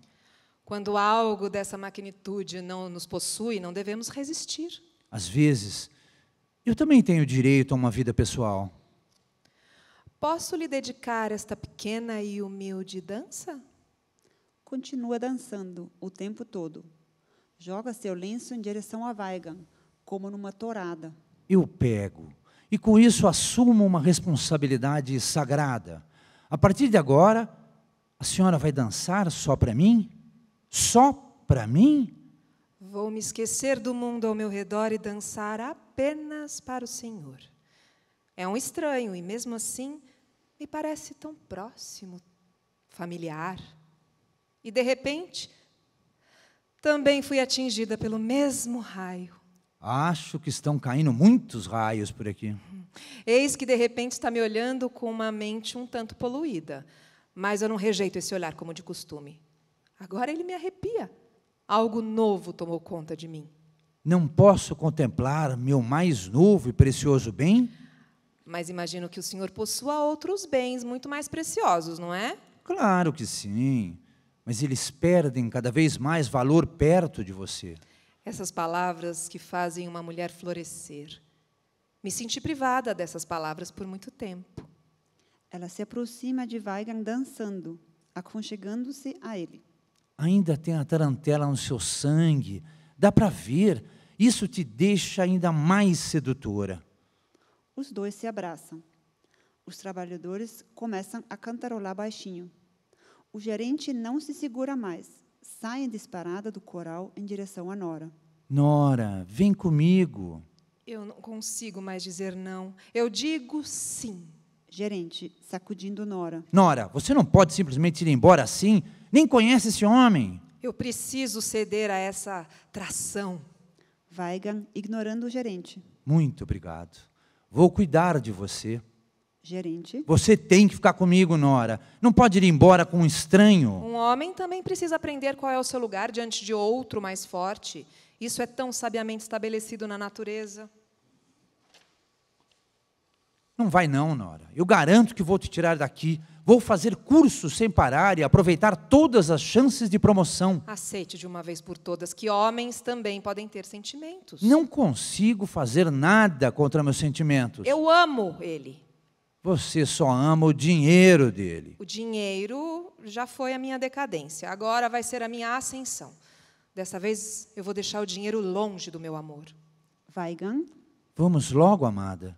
Quando algo dessa magnitude não nos possui, não devemos resistir. Às vezes, eu também tenho direito a uma vida pessoal. Posso lhe dedicar esta pequena e humilde dança? Continua dançando o tempo todo. Joga seu lenço em direção a Weigang, como numa tourada. Eu pego, e com isso assumo uma responsabilidade sagrada. A partir de agora, a senhora vai dançar só para mim? Só para mim? Vou me esquecer do mundo ao meu redor e dançar apenas para o Senhor. É um estranho e, mesmo assim, me parece tão próximo, familiar. E, de repente, também fui atingida pelo mesmo raio. Acho que estão caindo muitos raios por aqui. Eis que, de repente, está me olhando com uma mente um tanto poluída. Mas eu não rejeito esse olhar como de costume. Agora ele me arrepia. Algo novo tomou conta de mim. Não posso contemplar meu mais novo e precioso bem? Mas imagino que o senhor possua outros bens muito mais preciosos, não é? Claro que sim, mas eles perdem cada vez mais valor perto de você. Essas palavras que fazem uma mulher florescer. Me senti privada dessas palavras por muito tempo. Ela se aproxima de Weigang dançando, aconchegando-se a ele. Ainda tem a tarantela no seu sangue, dá para ver, isso te deixa ainda mais sedutora. Os dois se abraçam. Os trabalhadores começam a cantarolar baixinho. O gerente não se segura mais. Sai em disparada do coral em direção a Nora. Nora, vem comigo. Eu não consigo mais dizer não. Eu digo sim. Gerente, sacudindo Nora. Nora, você não pode simplesmente ir embora assim. Nem conhece esse homem. Eu preciso ceder a essa tração. Weigand, ignorando o gerente. Muito obrigado. Vou cuidar de você. Gerente. Você tem que ficar comigo, Nora. Não pode ir embora com um estranho. Um homem também precisa aprender qual é o seu lugar diante de outro mais forte. Isso é tão sabiamente estabelecido na natureza. Não vai não, Nora. Eu garanto que vou te tirar daqui. Vou fazer cursos sem parar e aproveitar todas as chances de promoção. Aceite de uma vez por todas que homens também podem ter sentimentos. Não consigo fazer nada contra meus sentimentos. Eu amo ele. Você só ama o dinheiro dele. O dinheiro já foi a minha decadência. Agora vai ser a minha ascensão. Dessa vez eu vou deixar o dinheiro longe do meu amor. Weigand. Vamos logo, amada.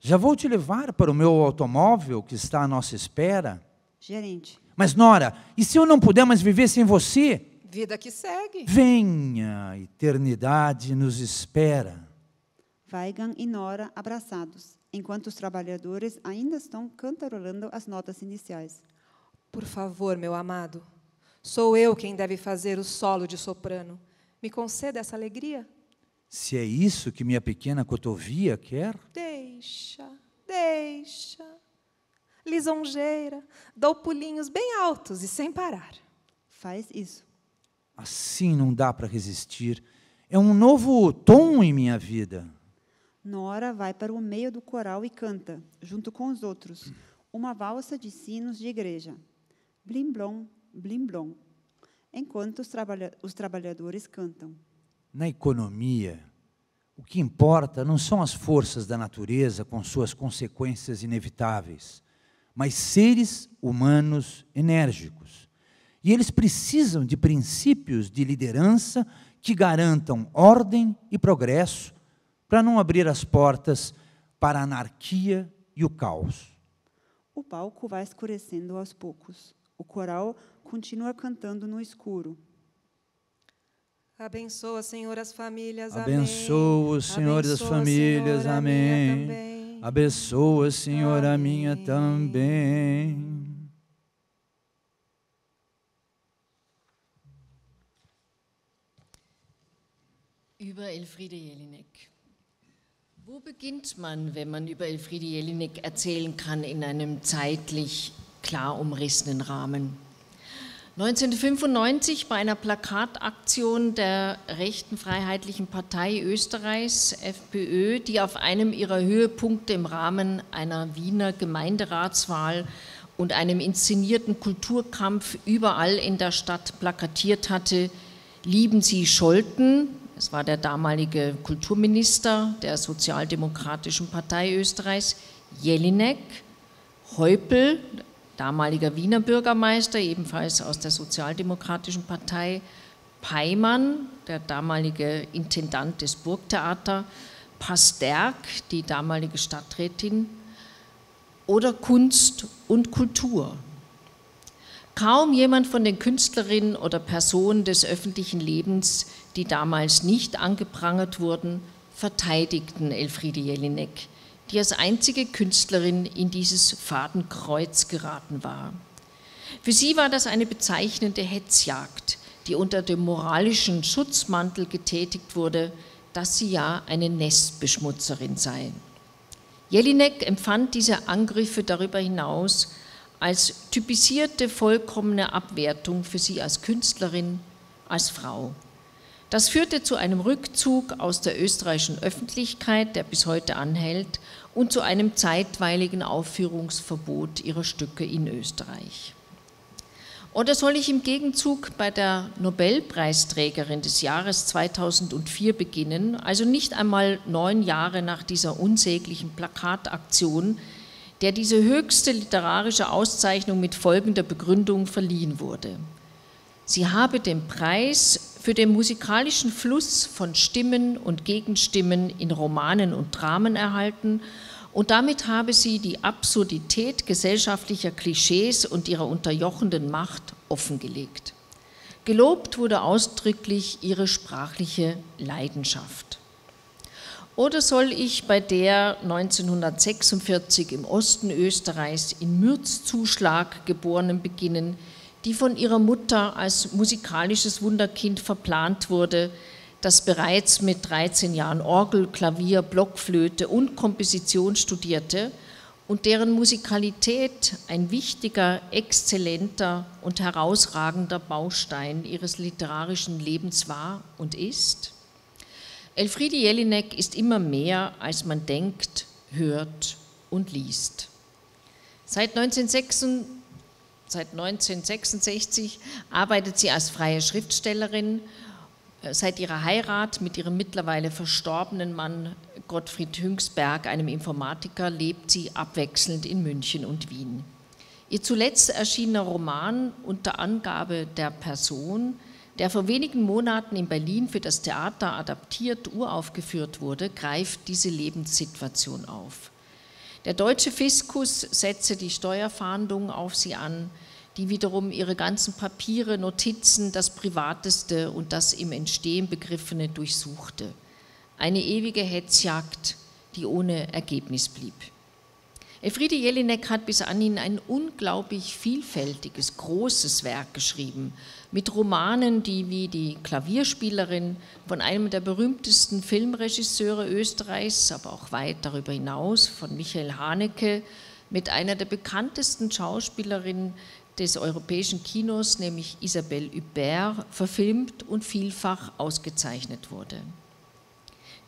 Já vou te levar para o meu automóvel que está à nossa espera. Gerente. Mas, Nora, e se eu não puder mais viver sem você? Vida que segue. Venha, a eternidade nos espera. Weigand e Nora abraçados, enquanto os trabalhadores ainda estão cantarolando as notas iniciais. Por favor, meu amado, sou eu quem deve fazer o solo de soprano. Me conceda essa alegria? Se é isso que minha pequena cotovia quer? Deixa. Lisonjeira, dou pulinhos bem altos e sem parar. Faz isso. Assim não dá para resistir. É um novo tom em minha vida. Nora vai para o meio do coral e canta, junto com os outros, uma valsa de sinos de igreja. Blim blom, blim blom. Enquanto os trabalhadores cantam. Na economia, o que importa não são as forças da natureza com suas consequências inevitáveis, mas seres humanos enérgicos. E eles precisam de princípios de liderança que garantam ordem e progresso para não abrir as portas para a anarquia e o caos. O palco vai escurecendo aos poucos. O coral continua cantando no escuro. Abençoa, Senhor, as famílias, amém. Abençoa, Senhor, as famílias, amém. Abençoa, Senhor, a minha também. Über Elfriede Jelinek. Wo beginnt man, wenn man über Elfriede Jelinek erzählen kann in einem zeitlich klar umrissenen Rahmen? 1995 bei einer Plakataktion der Rechten Freiheitlichen Partei Österreichs, FPÖ, die auf einem ihrer Höhepunkte im Rahmen einer Wiener Gemeinderatswahl und einem inszenierten Kulturkampf überall in der Stadt plakatiert hatte, lieben Sie Scholten, es war der damalige Kulturminister der Sozialdemokratischen Partei Österreichs, Jelinek, Häupl, damaliger Wiener Bürgermeister, ebenfalls aus der Sozialdemokratischen Partei, Peimann, der damalige Intendant des Burgtheater, Pasterk, die damalige Stadträtin, oder Kunst und Kultur. Kaum jemand von den Künstlerinnen oder Personen des öffentlichen Lebens, die damals nicht angeprangert wurden, verteidigten Elfriede Jelinek, die als einzige Künstlerin in dieses Fadenkreuz geraten war. Für sie war das eine bezeichnende Hetzjagd, die unter dem moralischen Schutzmantel getätigt wurde, dass sie ja eine Nestbeschmutzerin sei. Jelinek empfand diese Angriffe darüber hinaus als typisierte vollkommene Abwertung für sie als Künstlerin, als Frau. Das führte zu einem Rückzug aus der österreichischen Öffentlichkeit, der bis heute anhält, und zu einem zeitweiligen Aufführungsverbot ihrer Stücke in Österreich. Oder soll ich im Gegenzug bei der Nobelpreisträgerin des Jahres 2004 beginnen, also nicht einmal 9 Jahre nach dieser unsäglichen Plakataktion, der diese höchste literarische Auszeichnung mit folgender Begründung verliehen wurde. Sie habe den Preis für den musikalischen Fluss von Stimmen und Gegenstimmen in Romanen und Dramen erhalten und damit habe sie die Absurdität gesellschaftlicher Klischees und ihrer unterjochenden Macht offengelegt. Gelobt wurde ausdrücklich ihre sprachliche Leidenschaft. Oder soll ich bei der 1946 im Osten Österreichs in Mürzzuschlag geborenen beginnen, die von ihrer Mutter als musikalisches Wunderkind verplant wurde, das bereits mit 13 Jahren Orgel, Klavier, Blockflöte und Komposition studierte und deren Musikalität ein wichtiger, exzellenter und herausragender Baustein ihres literarischen Lebens war und ist? Elfriede Jelinek ist immer mehr, als man denkt, hört und liest. Seit 1966 arbeitet sie als freie Schriftstellerin. Seit ihrer Heirat mit ihrem mittlerweile verstorbenen Mann Gottfried Hüngsberg, einem Informatiker, lebt sie abwechselnd in München und Wien. Ihr zuletzt erschienener Roman Unter Angabe der Person, der vor wenigen Monaten in Berlin für das Theater adaptiert uraufgeführt wurde, greift diese Lebenssituation auf. Der deutsche Fiskus setze die Steuerfahndung auf sie an, die wiederum ihre ganzen Papiere, Notizen, das Privateste und das im Entstehen Begriffene durchsuchte. Eine ewige Hetzjagd, die ohne Ergebnis blieb. Elfriede Jelinek hat bis anhin ein unglaublich vielfältiges, großes Werk geschrieben, mit Romanen, die wie die Klavierspielerin von einem der berühmtesten Filmregisseure Österreichs, aber auch weit darüber hinaus, von Michael Haneke, mit einer der bekanntesten Schauspielerinnen des europäischen Kinos, nämlich Isabelle Huppert, verfilmt und vielfach ausgezeichnet wurde.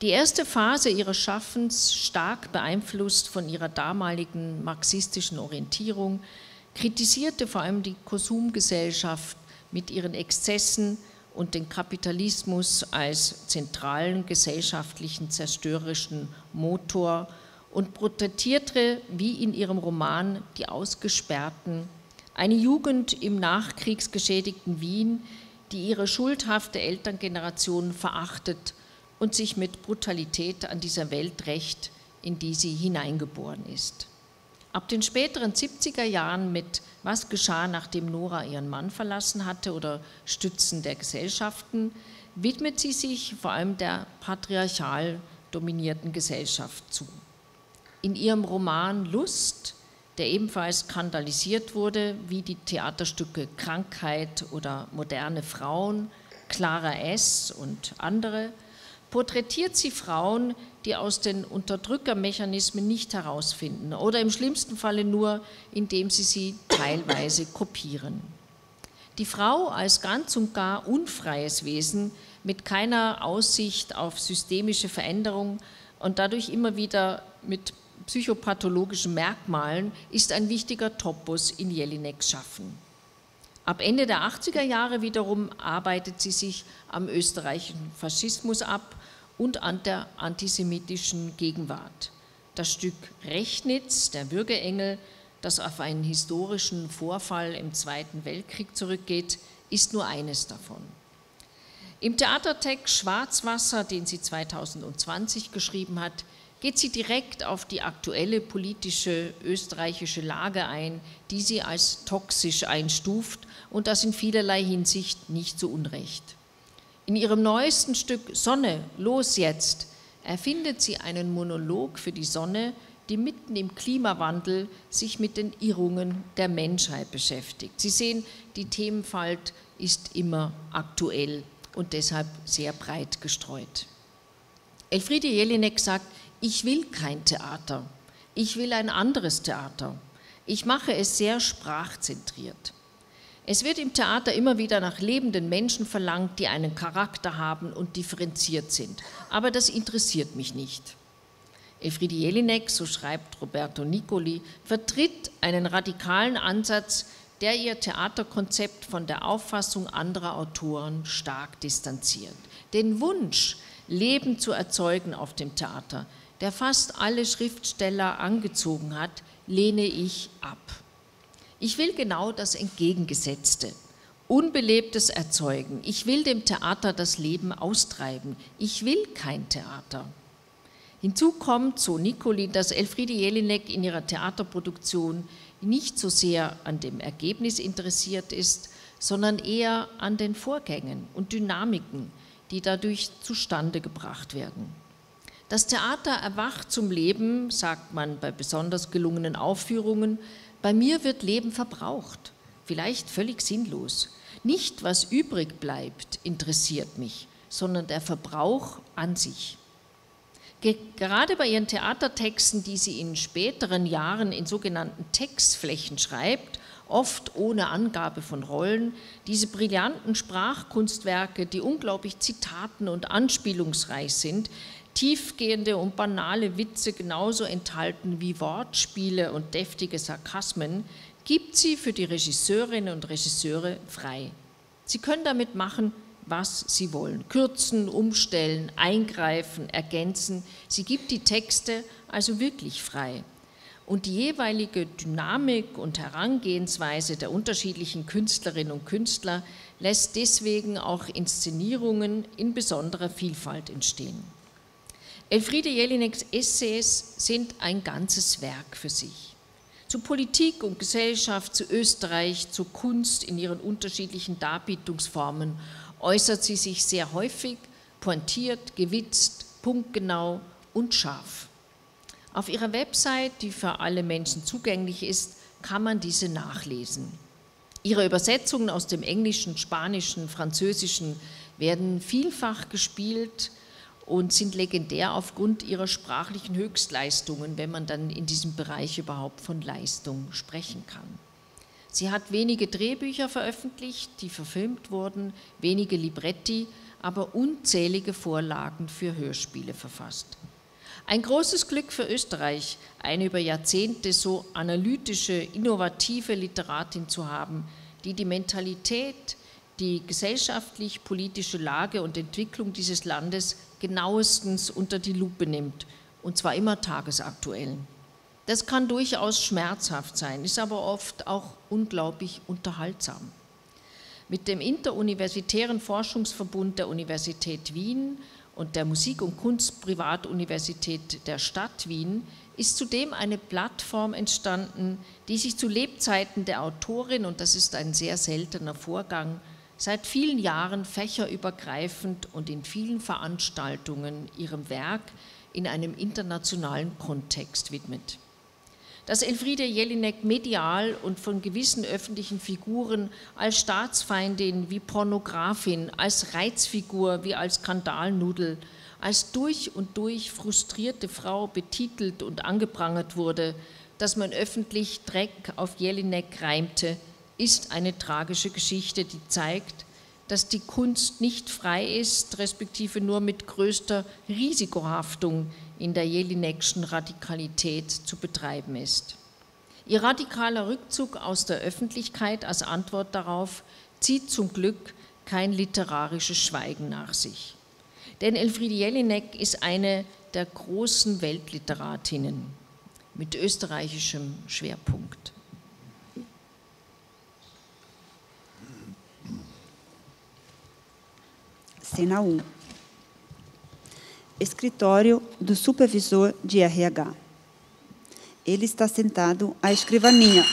Die erste Phase ihres Schaffens, stark beeinflusst von ihrer damaligen marxistischen Orientierung, kritisierte vor allem die Konsumgesellschaft mit ihren Exzessen und den Kapitalismus als zentralen gesellschaftlichen zerstörerischen Motor und porträtierte, wie in ihrem Roman Die Ausgesperrten, eine Jugend im nachkriegsgeschädigten Wien, die ihre schuldhafte Elterngeneration verachtet und sich mit Brutalität an dieser Welt rächt, in die sie hineingeboren ist. Ab den späteren 70er Jahren mit Was geschah, nachdem Nora ihren Mann verlassen hatte oder Stützen der Gesellschaften, widmet sie sich vor allem der patriarchal dominierten Gesellschaft zu. In ihrem Roman Lust, der ebenfalls skandalisiert wurde, wie die Theaterstücke Krankheit oder Moderne Frauen, Clara S. und andere, porträtiert sie Frauen, die aus den Unterdrückermechanismen nicht herausfinden oder im schlimmsten Falle nur, indem sie teilweise kopieren. Die Frau als ganz und gar unfreies Wesen mit keiner Aussicht auf systemische Veränderung und dadurch immer wieder mit psychopathologischen Merkmalen ist ein wichtiger Topos in Jelineks Schaffen. Ab Ende der 80er Jahre wiederum arbeitet sie sich am österreichischen Faschismus ab und an der antisemitischen Gegenwart. Das Stück Rechnitz, der Würgeengel, das auf einen historischen Vorfall im Zweiten Weltkrieg zurückgeht, ist nur eines davon. Im Theatertext Schwarzwasser, den sie 2020 geschrieben hat, geht sie direkt auf die aktuelle politische österreichische Lage ein, die sie als toxisch einstuft und das in vielerlei Hinsicht nicht zu Unrecht. In ihrem neuesten Stück Sonne, los jetzt, erfindet sie einen Monolog für die Sonne, die mitten im Klimawandel sich mit den Irrungen der Menschheit beschäftigt. Sie sehen, die Themenfalt ist immer aktuell und deshalb sehr breit gestreut. Elfriede Jelinek sagt, ich will kein Theater, ich will ein anderes Theater. Ich mache es sehr sprachzentriert. Es wird im Theater immer wieder nach lebenden Menschen verlangt, die einen Charakter haben und differenziert sind. Aber das interessiert mich nicht. Elfriede Jelinek, so schreibt Roberto Nicoli, vertritt einen radikalen Ansatz, der ihr Theaterkonzept von der Auffassung anderer Autoren stark distanziert. Den Wunsch, Leben zu erzeugen auf dem Theater, der fast alle Schriftsteller angezogen hat, lehne ich ab. Ich will genau das Entgegengesetzte, Unbelebtes erzeugen. Ich will dem Theater das Leben austreiben. Ich will kein Theater. Hinzu kommt, so Nicoli, dass Elfriede Jelinek in ihrer Theaterproduktion nicht so sehr an dem Ergebnis interessiert ist, sondern eher an den Vorgängen und Dynamiken, die dadurch zustande gebracht werden. Das Theater erwacht zum Leben, sagt man bei besonders gelungenen Aufführungen. Bei mir wird Leben verbraucht, vielleicht völlig sinnlos. Nicht, was übrig bleibt, interessiert mich, sondern der Verbrauch an sich. Gerade bei ihren Theatertexten, die sie in späteren Jahren in sogenannten Textflächen schreibt, oft ohne Angabe von Rollen, diese brillanten Sprachkunstwerke, die unglaublich zitaten- und anspielungsreich sind, tiefgehende und banale Witze genauso enthalten wie Wortspiele und deftige Sarkasmen, gibt sie für die Regisseurinnen und Regisseure frei. Sie können damit machen, was sie wollen. Kürzen, umstellen, eingreifen, ergänzen. Sie gibt die Texte also wirklich frei. Und die jeweilige Dynamik und Herangehensweise der unterschiedlichen Künstlerinnen und Künstler lässt deswegen auch Inszenierungen in besonderer Vielfalt entstehen. Elfriede Jelineks Essays sind ein ganzes Werk für sich. Zu Politik und Gesellschaft, zu Österreich, zur Kunst in ihren unterschiedlichen Darbietungsformen äußert sie sich sehr häufig, pointiert, gewitzt, punktgenau und scharf. Auf ihrer Website, die für alle Menschen zugänglich ist, kann man diese nachlesen. Ihre Übersetzungen aus dem Englischen, Spanischen, Französischen werden vielfach gespielt und sind legendär aufgrund ihrer sprachlichen Höchstleistungen, wenn man dann in diesem Bereich überhaupt von Leistung sprechen kann. Sie hat wenige Drehbücher veröffentlicht, die verfilmt wurden, wenige Libretti, aber unzählige Vorlagen für Hörspiele verfasst. Ein großes Glück für Österreich, eine über Jahrzehnte so analytische, innovative Literatin zu haben, die die Mentalität, die gesellschaftlich-politische Lage und Entwicklung dieses Landes genauestens unter die Lupe nimmt, und zwar immer tagesaktuell. Das kann durchaus schmerzhaft sein, ist aber oft auch unglaublich unterhaltsam. Mit dem Interuniversitären Forschungsverbund der Universität Wien und der Musik- und Kunstprivatuniversität der Stadt Wien ist zudem eine Plattform entstanden, die sich zu Lebzeiten der Autorin, und das ist ein sehr seltener Vorgang, seit vielen Jahren fächerübergreifend und in vielen Veranstaltungen ihrem Werk in einem internationalen Kontext widmet. Dass Elfriede Jelinek medial und von gewissen öffentlichen Figuren als Staatsfeindin wie Pornografin, als Reizfigur wie als Skandalnudel, als durch und durch frustrierte Frau betitelt und angeprangert wurde, dass man öffentlich Dreck auf Jelinek reimte, ist eine tragische Geschichte, die zeigt, dass die Kunst nicht frei ist, respektive nur mit größter Risikohaftung in der Jelinekschen Radikalität zu betreiben ist. Ihr radikaler Rückzug aus der Öffentlichkeit als Antwort darauf zieht zum Glück kein literarisches Schweigen nach sich. Denn Elfriede Jelinek ist eine der großen Weltliteratinnen mit österreichischem Schwerpunkt. Cena 1. Escritório do supervisor de RH. Ele está sentado à escrivaninha.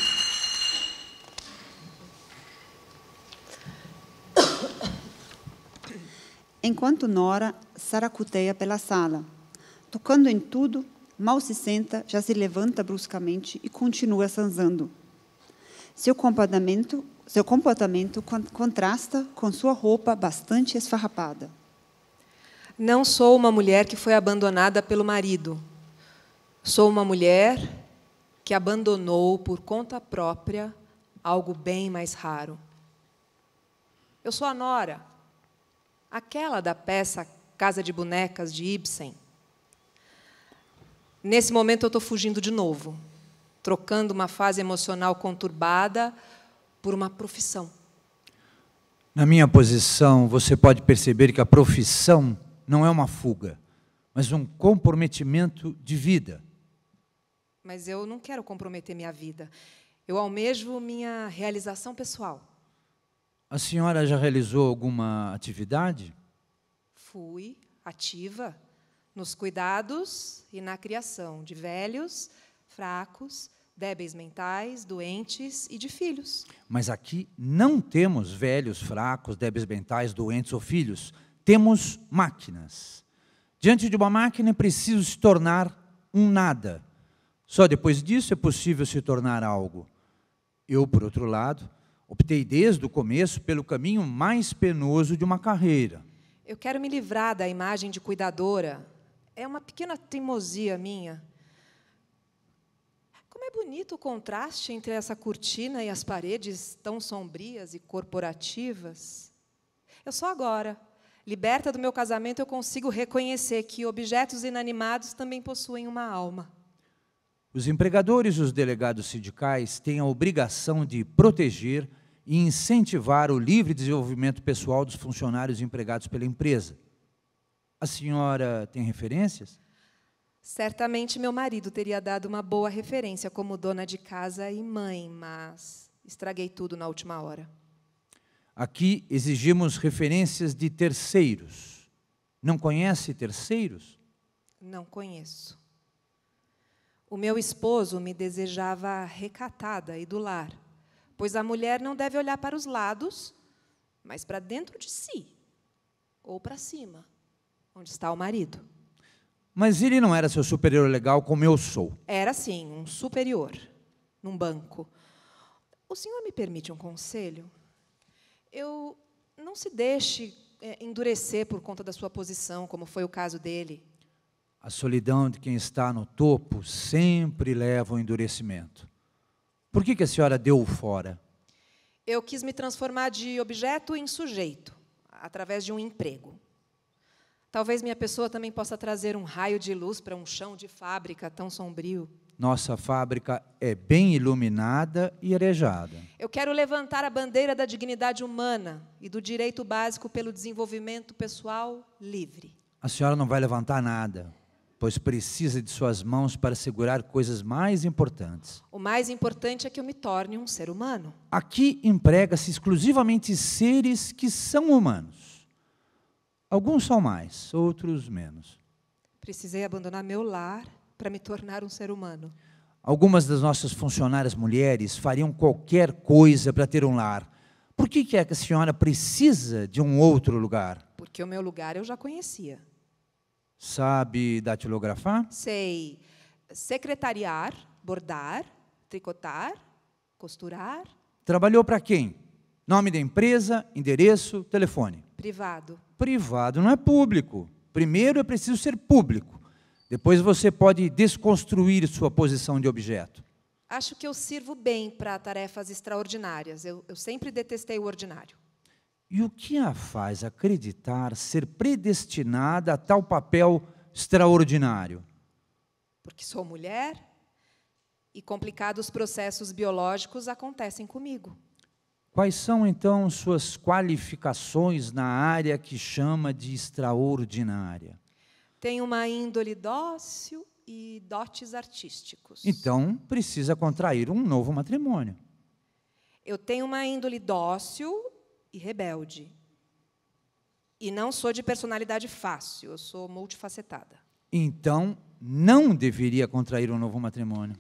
Enquanto Nora saracoteia pela sala, tocando em tudo, mal se senta, já se levanta bruscamente e continua zanzando. Seu comportamento contrasta com sua roupa bastante esfarrapada. Não sou uma mulher que foi abandonada pelo marido. Sou uma mulher que abandonou por conta própria algo bem mais raro. Eu sou a Nora, aquela da peça Casa de Bonecas, de Ibsen. Nesse momento eu estou fugindo de novo, trocando uma fase emocional conturbada por uma profissão. Na minha posição, você pode perceber que a profissão não é uma fuga, mas um comprometimento de vida. Mas eu não quero comprometer minha vida. Eu almejo minha realização pessoal. A senhora já realizou alguma atividade? Fui ativa nos cuidados e na criação de velhos, fracos, débeis mentais, doentes e de filhos. Mas aqui não temos velhos, fracos, débeis mentais, doentes ou filhos. Temos máquinas. Diante de uma máquina é preciso se tornar um nada. Só depois disso é possível se tornar algo. Eu, por outro lado, optei desde o começo pelo caminho mais penoso de uma carreira. Eu quero me livrar da imagem de cuidadora. É uma pequena teimosia minha. Como é bonito o contraste entre essa cortina e as paredes tão sombrias e corporativas. Eu só agora, liberta do meu casamento, eu consigo reconhecer que objetos inanimados também possuem uma alma. Os empregadores e os delegados sindicais têm a obrigação de proteger e incentivar o livre desenvolvimento pessoal dos funcionários empregados pela empresa. A senhora tem referências? Certamente meu marido teria dado uma boa referência como dona de casa e mãe, mas estraguei tudo na última hora. Aqui exigimos referências de terceiros. Não conhece terceiros? Não conheço. O meu esposo me desejava recatada e do lar, pois a mulher não deve olhar para os lados, mas para dentro de si, ou para cima, onde está o marido. Mas ele não era seu superior legal como eu sou. Era, sim, um superior, num banco. O senhor me permite um conselho? Não se deixe endurecer por conta da sua posição, como foi o caso dele. A solidão de quem está no topo sempre leva ao endurecimento. Por que a senhora deu fora? Eu quis me transformar de objeto em sujeito, através de um emprego. Talvez minha pessoa também possa trazer um raio de luz para um chão de fábrica tão sombrio. Nossa fábrica é bem iluminada e arejada. Eu quero levantar a bandeira da dignidade humana e do direito básico pelo desenvolvimento pessoal livre. A senhora não vai levantar nada, pois precisa de suas mãos para segurar coisas mais importantes. O mais importante é que eu me torne um ser humano. Aqui emprega-se exclusivamente seres que são humanos. Alguns são mais, outros menos. Precisei abandonar meu lar para me tornar um ser humano. Algumas das nossas funcionárias mulheres fariam qualquer coisa para ter um lar. Por que é que a senhora precisa de um outro lugar? Porque o meu lugar eu já conhecia. Sabe datilografar? Sei secretariar, bordar, tricotar, costurar. Trabalhou para quem? Nome da empresa, endereço, telefone. Privado. Privado não é público. Primeiro é preciso ser público. Depois você pode desconstruir sua posição de objeto. Acho que eu sirvo bem para tarefas extraordinárias. Eu sempre detestei o ordinário. E o que a faz acreditar ser predestinada a tal papel extraordinário? Porque sou mulher e complicados processos biológicos acontecem comigo. Quais são, então, suas qualificações na área que chama de extraordinária? Tenho uma índole dócil e dotes artísticos. Então, precisa contrair um novo matrimônio. Eu tenho uma índole dócil e rebelde. E não sou de personalidade fácil, eu sou multifacetada. Então, não deveria contrair um novo matrimônio.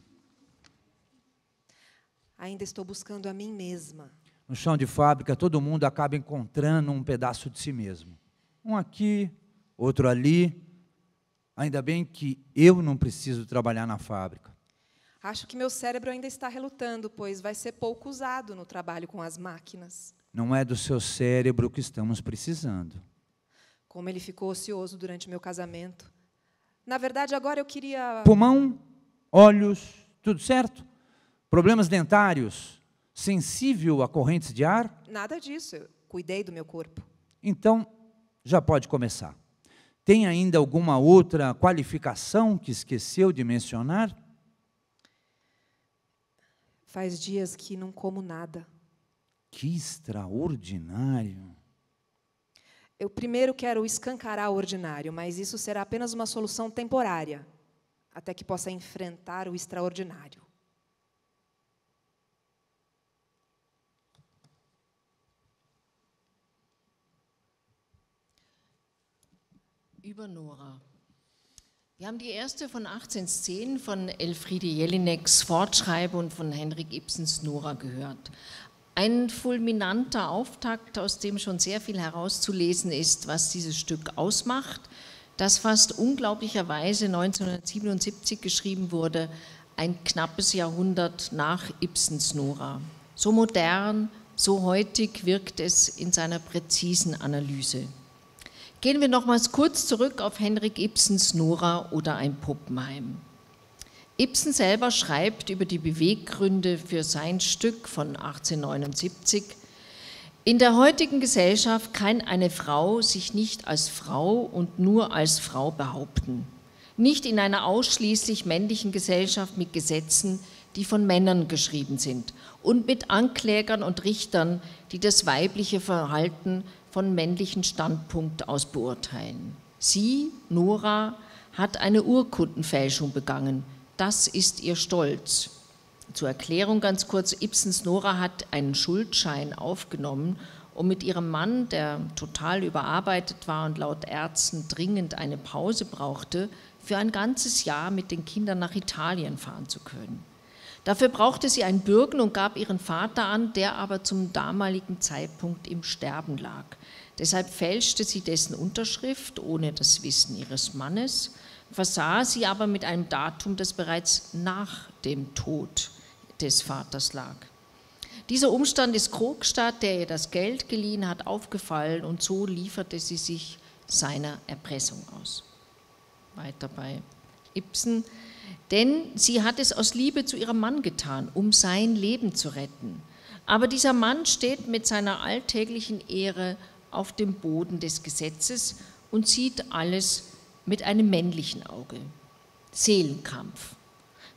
Ainda estou buscando a mim mesma. No chão de fábrica, todo mundo acaba encontrando um pedaço de si mesmo. Um aqui, outro ali. Ainda bem que eu não preciso trabalhar na fábrica. Acho que meu cérebro ainda está relutando, pois vai ser pouco usado no trabalho com as máquinas. Não é do seu cérebro que estamos precisando. Como ele ficou ocioso durante meu casamento. Na verdade, agora eu queria... Pulmão, olhos, tudo certo? Problemas dentários, sensível a correntes de ar? Nada disso, eu cuidei do meu corpo. Então, já pode começar. Tem ainda alguma outra qualificação que esqueceu de mencionar? Faz dias que não como nada. Que extraordinário! Eu primeiro quero escancarar o ordinário, mas isso será apenas uma solução temporária, até que possa enfrentar o extraordinário. Über Nora. Wir haben die erste von 18 Szenen von Elfriede Jelineks Fortschreibe und von Henrik Ibsens Nora gehört. Ein fulminanter Auftakt, aus dem schon sehr viel herauszulesen ist, was dieses Stück ausmacht. das fast unglaublicherweise 1977 geschrieben wurde, ein knappes Jahrhundert nach Ibsens Nora. So modern, so heutig wirkt es in seiner präzisen Analyse. Gehen wir nochmals kurz zurück auf Henrik Ibsens Nora oder ein Puppenheim. Ibsen selber schreibt über die Beweggründe für sein Stück von 1879: In der heutigen Gesellschaft kann eine Frau sich nicht als Frau und nur als Frau behaupten. Nicht in einer ausschließlich männlichen Gesellschaft mit Gesetzen, die von Männern geschrieben sind und mit Anklägern und Richtern, die das weibliche Verhalten von männlichen Standpunkt aus beurteilen. Sie, Nora, hat eine Urkundenfälschung begangen. Das ist ihr Stolz. Zur Erklärung ganz kurz, Ibsens Nora hat einen Schuldschein aufgenommen, um mit ihrem Mann, der total überarbeitet war und laut Ärzten dringend eine Pause brauchte, für ein ganzes Jahr mit den Kindern nach Italien fahren zu können. Dafür brauchte sie einen Bürgen und gab ihren Vater an, der aber zum damaligen Zeitpunkt im Sterben lag. Deshalb fälschte sie dessen Unterschrift ohne das Wissen ihres Mannes, versah sie aber mit einem Datum, das bereits nach dem Tod des Vaters lag. Dieser Umstand ist Krogstad, der ihr das Geld geliehen hat, aufgefallen und so lieferte sie sich seiner Erpressung aus. Weiter bei Ibsen. Denn sie hat es aus Liebe zu ihrem Mann getan, um sein Leben zu retten. Aber dieser Mann steht mit seiner alltäglichen Ehre auf dem Boden des Gesetzes und sieht alles mit einem männlichen Auge. Seelenkampf.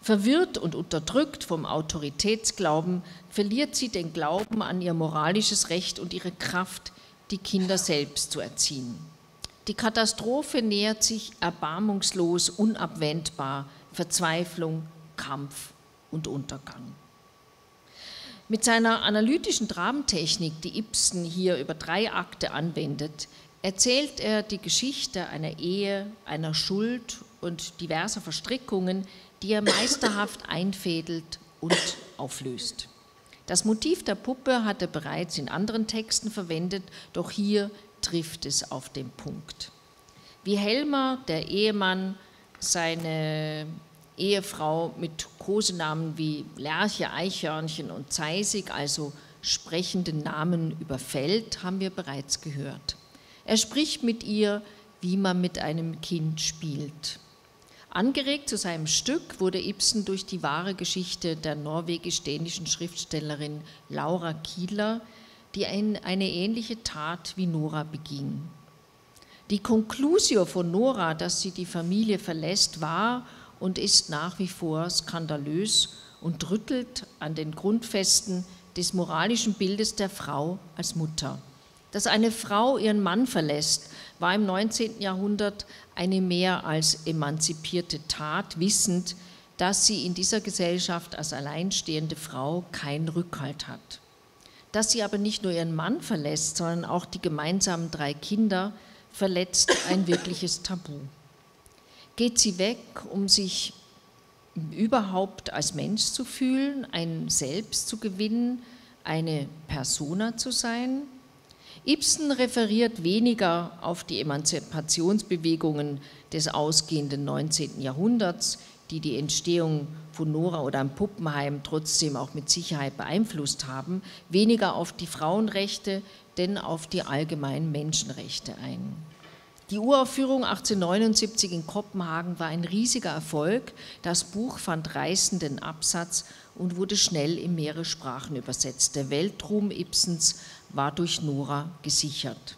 Verwirrt und unterdrückt vom Autoritätsglauben verliert sie den Glauben an ihr moralisches Recht und ihre Kraft, die Kinder selbst zu erziehen. Die Katastrophe nähert sich erbarmungslos, unabwendbar, Verzweiflung, Kampf und Untergang. Mit seiner analytischen Dramentechnik, die Ibsen hier über 3 Akte anwendet, erzählt er die Geschichte einer Ehe, einer Schuld und diverser Verstrickungen, die er meisterhaft einfädelt und auflöst. Das Motiv der Puppe hat er bereits in anderen Texten verwendet, doch hier trifft es auf den Punkt. Wie Helmer, der Ehemann, seine Ehefrau mit Kosenamen wie Lerche, Eichhörnchen und Zeisig, also sprechenden Namen, überfällt, haben wir bereits gehört. Er spricht mit ihr, wie man mit einem Kind spielt. Angeregt zu seinem Stück wurde Ibsen durch die wahre Geschichte der norwegisch-dänischen Schriftstellerin Laura Kiedler, die eine ähnliche Tat wie Nora beging. Die Conclusio von Nora, dass sie die Familie verlässt, war und ist nach wie vor skandalös und rüttelt an den Grundfesten des moralischen Bildes der Frau als Mutter. Dass eine Frau ihren Mann verlässt, war im 19. Jahrhundert eine mehr als emanzipierte Tat, wissend, dass sie in dieser Gesellschaft als alleinstehende Frau keinen Rückhalt hat. Dass sie aber nicht nur ihren Mann verlässt, sondern auch die gemeinsamen 3 Kinder, verletzt ein wirkliches Tabu. Geht sie weg, um sich überhaupt als Mensch zu fühlen, ein Selbst zu gewinnen, eine Persona zu sein? Ibsen referiert weniger auf die Emanzipationsbewegungen des ausgehenden 19. Jahrhunderts, die die Entstehung von Nora oder ein Puppenheim trotzdem auch mit Sicherheit beeinflusst haben, weniger auf die Frauenrechte, denn auf die allgemeinen Menschenrechte ein. Die Uraufführung 1879 in Kopenhagen war ein riesiger Erfolg. Das Buch fand reißenden Absatz und wurde schnell in mehrere Sprachen übersetzt. Der Weltruhm Ibsens war durch Nora gesichert.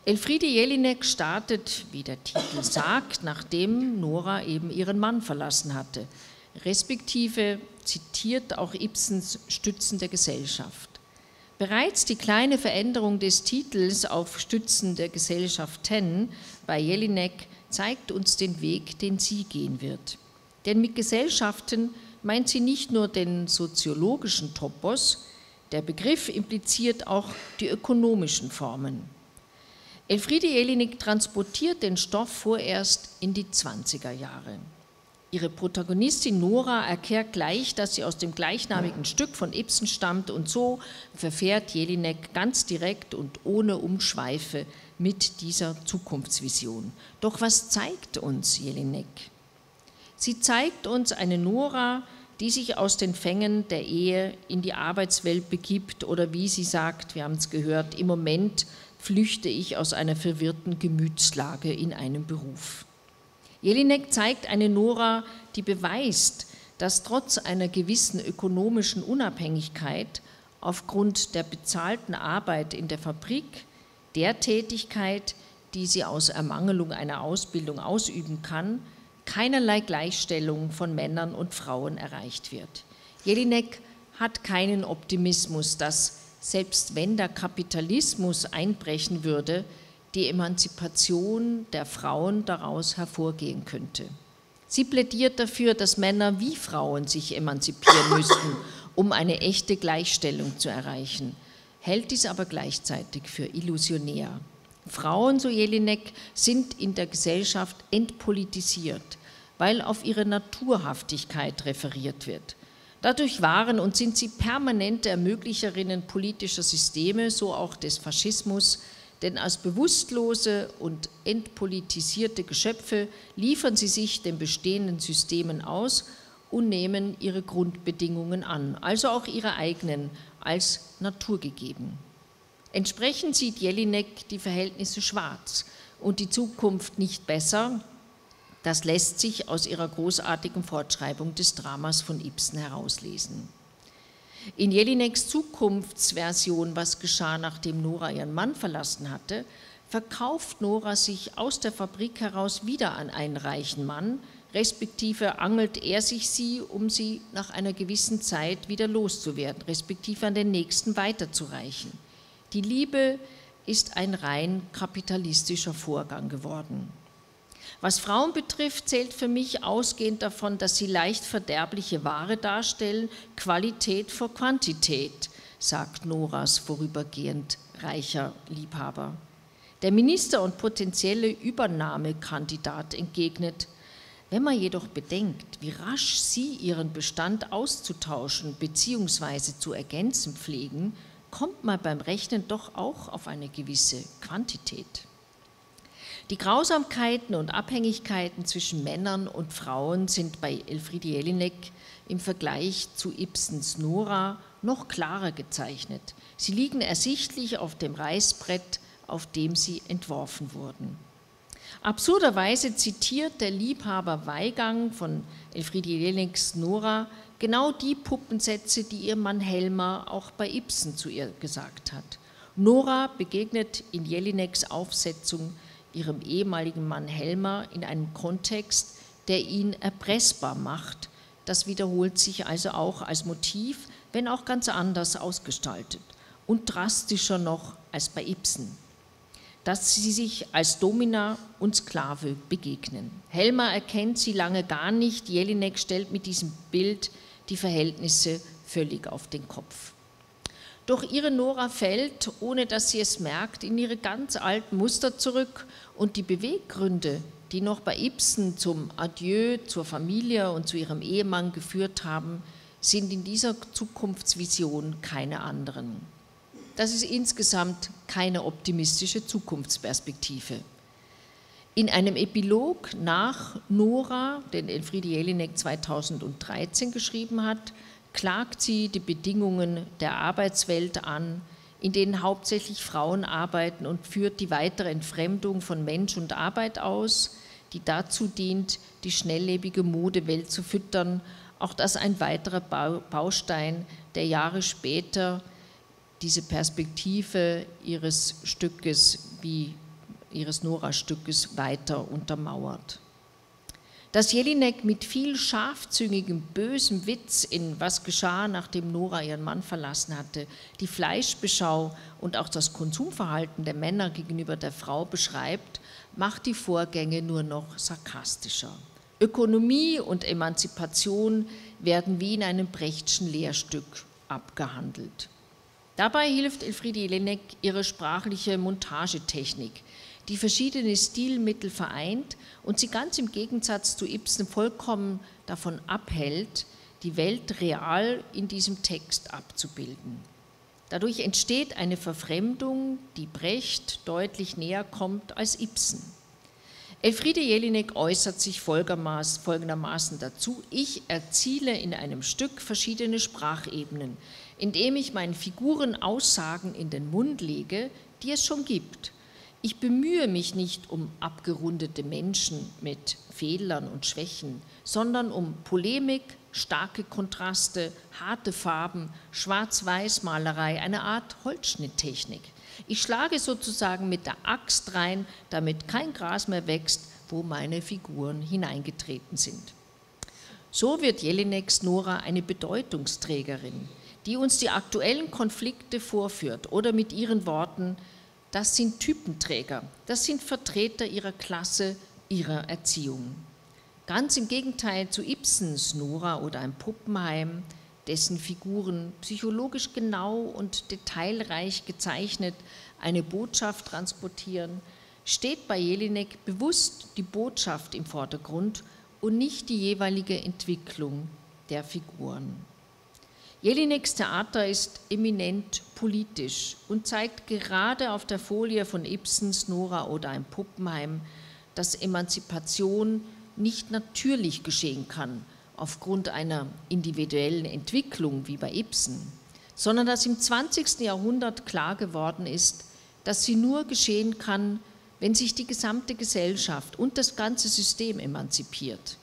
Elfriede Jelinek startet, wie der Titel sagt, nachdem Nora eben ihren Mann verlassen hatte, respektive zitiert auch Ibsens Stützen der Gesellschaft. Bereits die kleine Veränderung des Titels auf Stützen der Gesellschaften bei Jelinek zeigt uns den Weg, den sie gehen wird. Denn mit Gesellschaften meint sie nicht nur den soziologischen Topos, der Begriff impliziert auch die ökonomischen Formen. Elfriede Jelinek transportiert den Stoff vorerst in die 20er Jahre. Ihre Protagonistin Nora erklärt gleich, dass sie aus dem gleichnamigen Stück von Ibsen stammt und so verfährt Jelinek ganz direkt und ohne Umschweife mit dieser Zukunftsvision. Doch was zeigt uns Jelinek? Sie zeigt uns eine Nora, die sich aus den Fängen der Ehe in die Arbeitswelt begibt oder wie sie sagt, wir haben es gehört, im Moment flüchte ich aus einer verwirrten Gemütslage in einem Beruf. Jelinek zeigt eine Nora, die beweist, dass trotz einer gewissen ökonomischen Unabhängigkeit aufgrund der bezahlten Arbeit in der Fabrik, der Tätigkeit, die sie aus Ermangelung einer Ausbildung ausüben kann, keinerlei Gleichstellung von Männern und Frauen erreicht wird. Jelinek hat keinen Optimismus, dass, selbst wenn der Kapitalismus einbrechen würde, die Emanzipation der Frauen daraus hervorgehen könnte. Sie plädiert dafür, dass Männer wie Frauen sich emanzipieren müssten, um eine echte Gleichstellung zu erreichen, hält dies aber gleichzeitig für illusionär. Frauen, so Jelinek, sind in der Gesellschaft entpolitisiert, weil auf ihre Naturhaftigkeit referiert wird. Dadurch waren und sind sie permanente Ermöglicherinnen politischer Systeme, so auch des Faschismus, denn als bewusstlose und entpolitisierte Geschöpfe liefern sie sich den bestehenden Systemen aus und nehmen ihre Grundbedingungen an, also auch ihre eigenen, als naturgegeben. Entsprechend sieht Jelinek die Verhältnisse schwarz und die Zukunft nicht besser. Das lässt sich aus ihrer großartigen Fortschreibung des Dramas von Ibsen herauslesen. In Jelineks Zukunftsversion, was geschah, nachdem Nora ihren Mann verlassen hatte, verkauft Nora sich aus der Fabrik heraus wieder an einen reichen Mann, respektive angelt er sich sie, um sie nach einer gewissen Zeit wieder loszuwerden, respektive an den nächsten weiterzureichen. Die Liebe ist ein rein kapitalistischer Vorgang geworden. Was Frauen betrifft, zählt für mich ausgehend davon, dass sie leicht verderbliche Ware darstellen, Qualität vor Quantität, sagt Noras vorübergehend reicher Liebhaber. Der Minister und potenzielle Übernahmekandidat entgegnet: Wenn man jedoch bedenkt, wie rasch Sie Ihren Bestand auszutauschen bzw. zu ergänzen pflegen, kommt man beim Rechnen doch auch auf eine gewisse Quantität. Die Grausamkeiten und Abhängigkeiten zwischen Männern und Frauen sind bei Elfriede Jelinek im Vergleich zu Ibsens Nora noch klarer gezeichnet. Sie liegen ersichtlich auf dem Reißbrett, auf dem sie entworfen wurden. Absurderweise zitiert der Liebhaber Weigang von Elfriede Jelineks Nora genau die Puppensätze, die ihr Mann Helmer auch bei Ibsen zu ihr gesagt hat. Nora begegnet in Jelineks Aufsetzung ihrem ehemaligen Mann Helmer in einem Kontext, der ihn erpressbar macht. Das wiederholt sich also auch als Motiv, wenn auch ganz anders ausgestaltet und drastischer noch als bei Ibsen, dass sie sich als Domina und Sklave begegnen. Helmer erkennt sie lange gar nicht, Jelinek stellt mit diesem Bild die Verhältnisse völlig auf den Kopf. Doch ihre Nora fällt, ohne dass sie es merkt, in ihre ganz alten Muster zurück und die Beweggründe, die noch bei Ibsen zum Adieu, zur Familie und zu ihrem Ehemann geführt haben, sind in dieser Zukunftsvision keine anderen. Das ist insgesamt keine optimistische Zukunftsperspektive. In einem Epilog nach Nora, den Elfriede Jelinek 2013 geschrieben hat, klagt sie die Bedingungen der Arbeitswelt an, in denen hauptsächlich Frauen arbeiten, und führt die weitere Entfremdung von Mensch und Arbeit aus, die dazu dient, die schnelllebige Modewelt zu füttern. Auch das ein weiterer Baustein, der Jahre später diese Perspektive ihres Stückes, wie ihres Nora-Stückes, weiter untermauert. Dass Jelinek mit viel scharfzüngigem, bösem Witz in Was geschah, nachdem Nora ihren Mann verlassen hatte, die Fleischbeschau und auch das Konsumverhalten der Männer gegenüber der Frau beschreibt, macht die Vorgänge nur noch sarkastischer. Ökonomie und Emanzipation werden wie in einem Brechtschen Lehrstück abgehandelt. Dabei hilft Elfriede Jelinek ihre sprachliche Montagetechnik, die verschiedene Stilmittel vereint und sie ganz im Gegensatz zu Ibsen vollkommen davon abhält, die Welt real in diesem Text abzubilden. Dadurch entsteht eine Verfremdung, die Brecht deutlich näher kommt als Ibsen. Elfriede Jelinek äußert sich folgendermaßen dazu: Ich erziele in einem Stück verschiedene Sprachebenen, indem ich meinen Figuren Aussagen in den Mund lege, die es schon gibt. Ich bemühe mich nicht um abgerundete Menschen mit Fehlern und Schwächen, sondern um Polemik, starke Kontraste, harte Farben, Schwarz-Weiß-Malerei, eine Art Holzschnitttechnik. Ich schlage sozusagen mit der Axt rein, damit kein Gras mehr wächst, wo meine Figuren hineingetreten sind. So wird Jelineks Nora eine Bedeutungsträgerin, die uns die aktuellen Konflikte vorführt oder mit ihren Worten: Das sind Typenträger, das sind Vertreter ihrer Klasse, ihrer Erziehung. Ganz im Gegenteil zu Ibsens Nora oder ein Puppenheim, dessen Figuren psychologisch genau und detailreich gezeichnet eine Botschaft transportieren, steht bei Jelinek bewusst die Botschaft im Vordergrund und nicht die jeweilige Entwicklung der Figuren. Jelineks Theater ist eminent politisch und zeigt gerade auf der Folie von Ibsens Nora oder ein Puppenheim, dass Emanzipation nicht natürlich geschehen kann, aufgrund einer individuellen Entwicklung wie bei Ibsen, sondern dass im 20. Jahrhundert klar geworden ist, dass sie nur geschehen kann, wenn sich die gesamte Gesellschaft und das ganze System emanzipiert.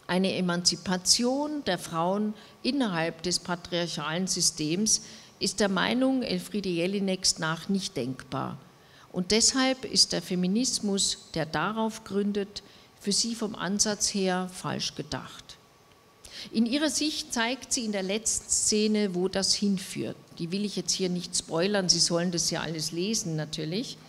Eine Emanzipation der Frauen innerhalb des patriarchalen Systems ist der Meinung Elfriede Jelineks nach nicht denkbar. Und deshalb ist der Feminismus, der darauf gründet, für sie vom Ansatz her falsch gedacht. In ihrer Sicht zeigt sie in der letzten Szene, wo das hinführt. Die will ich jetzt hier nicht spoilern, Sie sollen das ja alles lesen natürlich.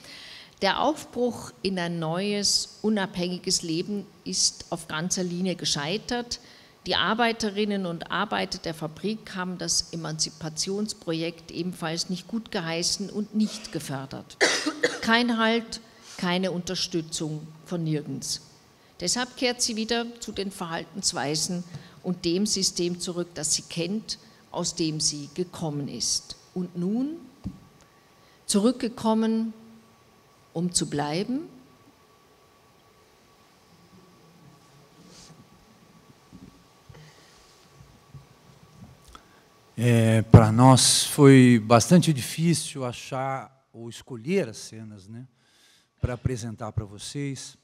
Der Aufbruch in ein neues, unabhängiges Leben ist auf ganzer Linie gescheitert. Die Arbeiterinnen und Arbeiter der Fabrik haben das Emanzipationsprojekt ebenfalls nicht gut geheißen und nicht gefördert. Kein Halt, keine Unterstützung von nirgends. Deshalb kehrt sie wieder zu den Verhaltensweisen und dem System zurück, das sie kennt, aus dem sie gekommen ist. Und nun, zurückgekommen, um zu bleiben? Para nós foi bastante difícil achar ou escolher as cenas, né, para apresentar para vocês.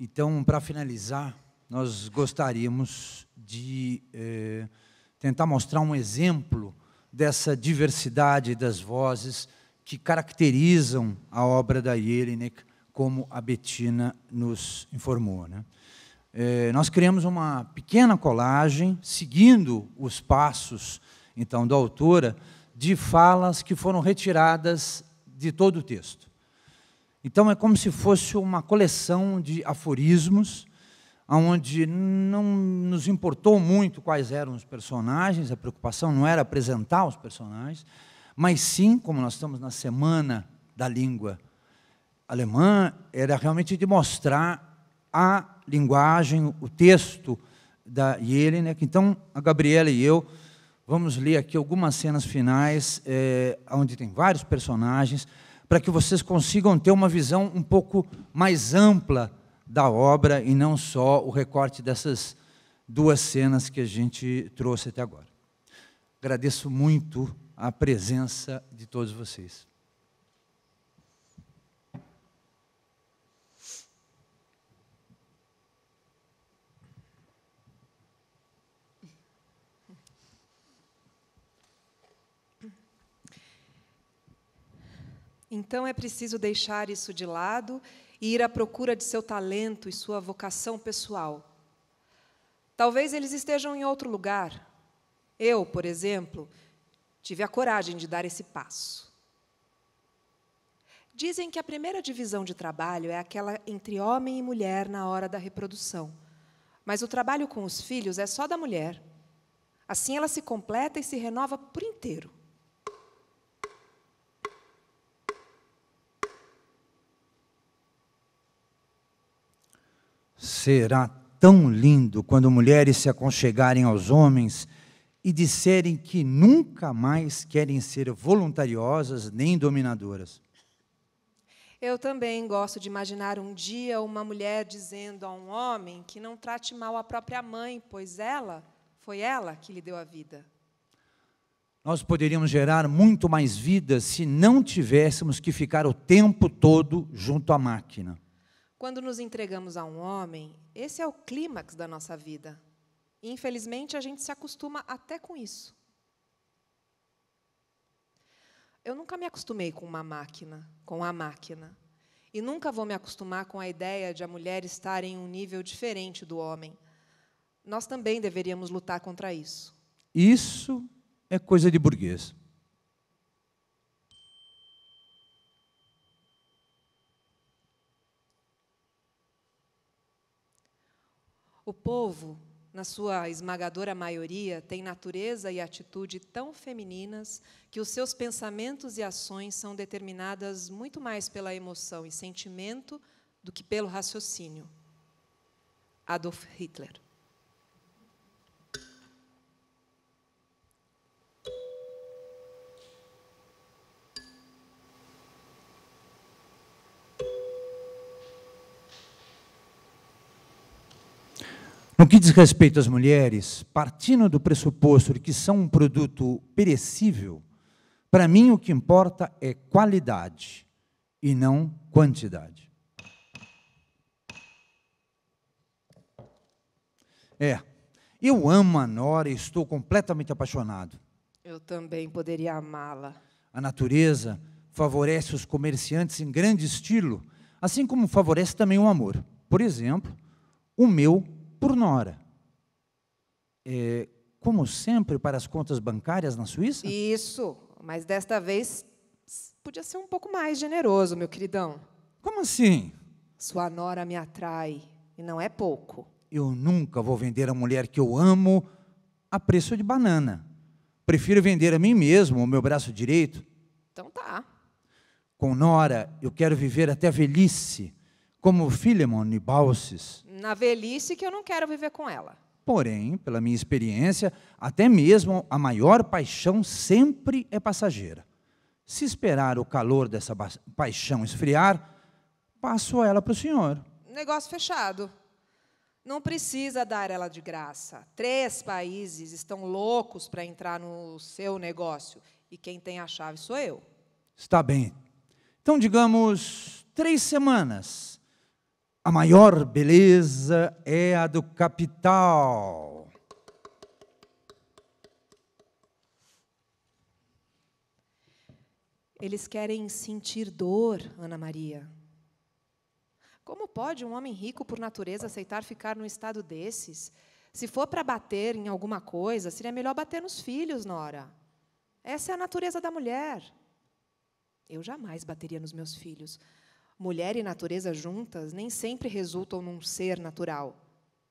Então, para finalizar, nós gostaríamos de tentar mostrar um exemplo dessa diversidade das vozes que caracterizam a obra da Jelinek, como a Bettina nos informou, né? Nós criamos uma pequena colagem, seguindo os passos, então, da autora, de falas que foram retiradas de todo o texto. Então, é como se fosse uma coleção de aforismos, onde não nos importou muito quais eram os personagens, a preocupação não era apresentar os personagens, mas sim, como nós estamos na Semana da Língua Alemã, era realmente de mostrar a linguagem, o texto da Jelinek. Então, a Gabriela e eu vamos ler aqui algumas cenas finais, onde tem vários personagens, para que vocês consigam ter uma visão um pouco mais ampla da obra e não só o recorte dessas duas cenas que a gente trouxe até agora. Agradeço muito a presença de todos vocês. Então é preciso deixar isso de lado e ir à procura de seu talento e sua vocação pessoal. Talvez eles estejam em outro lugar. Eu, por exemplo, tive a coragem de dar esse passo. Dizem que a primeira divisão de trabalho é aquela entre homem e mulher na hora da reprodução. Mas o trabalho com os filhos é só da mulher. Assim ela se completa e se renova por inteiro. Será tão lindo quando mulheres se aconchegarem aos homens e disserem que nunca mais querem ser voluntariosas nem dominadoras. Eu também gosto de imaginar um dia uma mulher dizendo a um homem que não trate mal a própria mãe, pois foi ela que lhe deu a vida. Nós poderíamos gerar muito mais vidas se não tivéssemos que ficar o tempo todo junto à máquina. Quando nos entregamos a um homem, esse é o clímax da nossa vida. Infelizmente, a gente se acostuma até com isso. Eu nunca me acostumei com a máquina. E nunca vou me acostumar com a ideia de a mulher estar em um nível diferente do homem. Nós também deveríamos lutar contra isso. Isso é coisa de burguês. O povo, na sua esmagadora maioria, tem natureza e atitude tão femininas que os seus pensamentos e ações são determinadas muito mais pela emoção e sentimento do que pelo raciocínio. Adolf Hitler. No que diz respeito às mulheres, partindo do pressuposto de que são um produto perecível, para mim o que importa é qualidade e não quantidade. Eu amo a Nora e estou completamente apaixonado. Eu também poderia amá-la. A natureza favorece os comerciantes em grande estilo, assim como favorece também o amor. Por exemplo, o meu por Nora. Como sempre, para as contas bancárias na Suíça? Isso, mas desta vez podia ser um pouco mais generoso, meu queridão. Como assim? Sua Nora me atrai, e não é pouco. Eu nunca vou vender a mulher que eu amo a preço de banana. Prefiro vender a mim mesmo, o meu braço direito. Então tá. Com Nora, eu quero viver até a velhice, como Philemon e Baucis. Na velhice que eu não quero viver com ela. Porém, pela minha experiência, até mesmo a maior paixão sempre é passageira. Se esperar o calor dessa paixão esfriar, passo ela para o senhor. Negócio fechado. Não precisa dar ela de graça. 3 países estão loucos para entrar no seu negócio. E quem tem a chave sou eu. Está bem. Então, digamos, 3 semanas. A maior beleza é a do capital. Eles querem sentir dor, Ana Maria. Como pode um homem rico por natureza aceitar ficar num estado desses? Se for para bater em alguma coisa, seria melhor bater nos filhos, Nora. Essa é a natureza da mulher. Eu jamais bateria nos meus filhos. Mulher e natureza juntas nem sempre resultam num ser natural.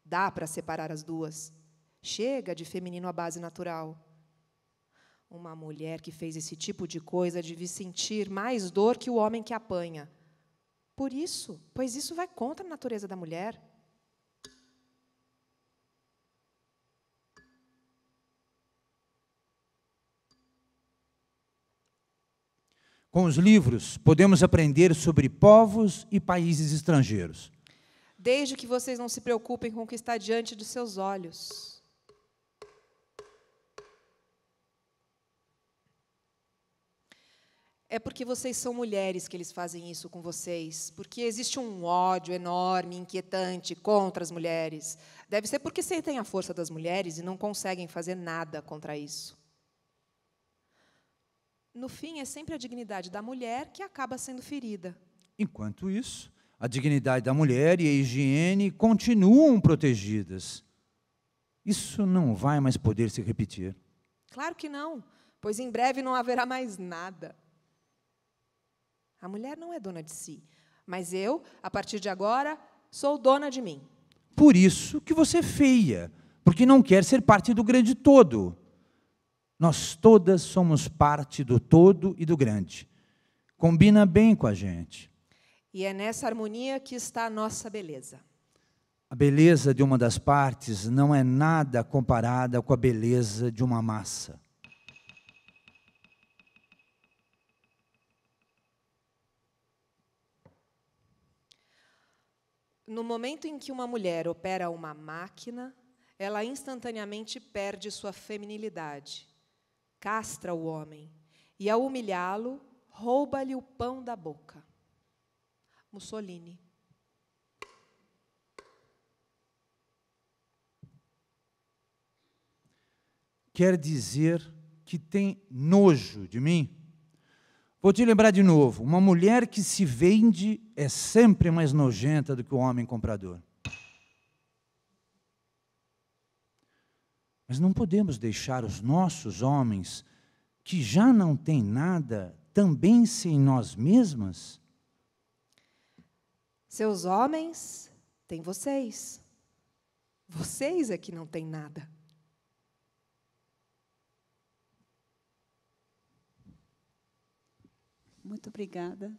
Dá para separar as duas. Chega de feminino à base natural. Uma mulher que fez esse tipo de coisa deve sentir mais dor que o homem que apanha. Pois isso vai contra a natureza da mulher. Com os livros, podemos aprender sobre povos e países estrangeiros. Desde que vocês não se preocupem com o que está diante dos seus olhos. É porque vocês são mulheres que eles fazem isso com vocês. Porque existe um ódio enorme, inquietante contra as mulheres. Deve ser porque sentem a força das mulheres e não conseguem fazer nada contra isso. No fim, é sempre a dignidade da mulher que acaba sendo ferida. Enquanto isso, a dignidade da mulher e a higiene continuam protegidas. Isso não vai mais poder se repetir. Claro que não, pois em breve não haverá mais nada. A mulher não é dona de si, mas eu, a partir de agora, sou dona de mim. Por isso que você é feia, porque não quer ser parte do grande todo. Nós todas somos parte do todo e do grande. Combina bem com a gente. E é nessa harmonia que está a nossa beleza. A beleza de uma das partes não é nada comparada com a beleza de uma massa. No momento em que uma mulher opera uma máquina, ela instantaneamente perde sua feminilidade, castra o homem, e ao humilhá-lo, rouba-lhe o pão da boca. Mussolini. Quer dizer que tem nojo de mim? Vou te lembrar de novo, uma mulher que se vende é sempre mais nojenta do que o homem comprador. Mas não podemos deixar os nossos homens, que já não têm nada, também sem nós mesmas? Seus homens têm vocês. Vocês é que não têm nada. Muito obrigada.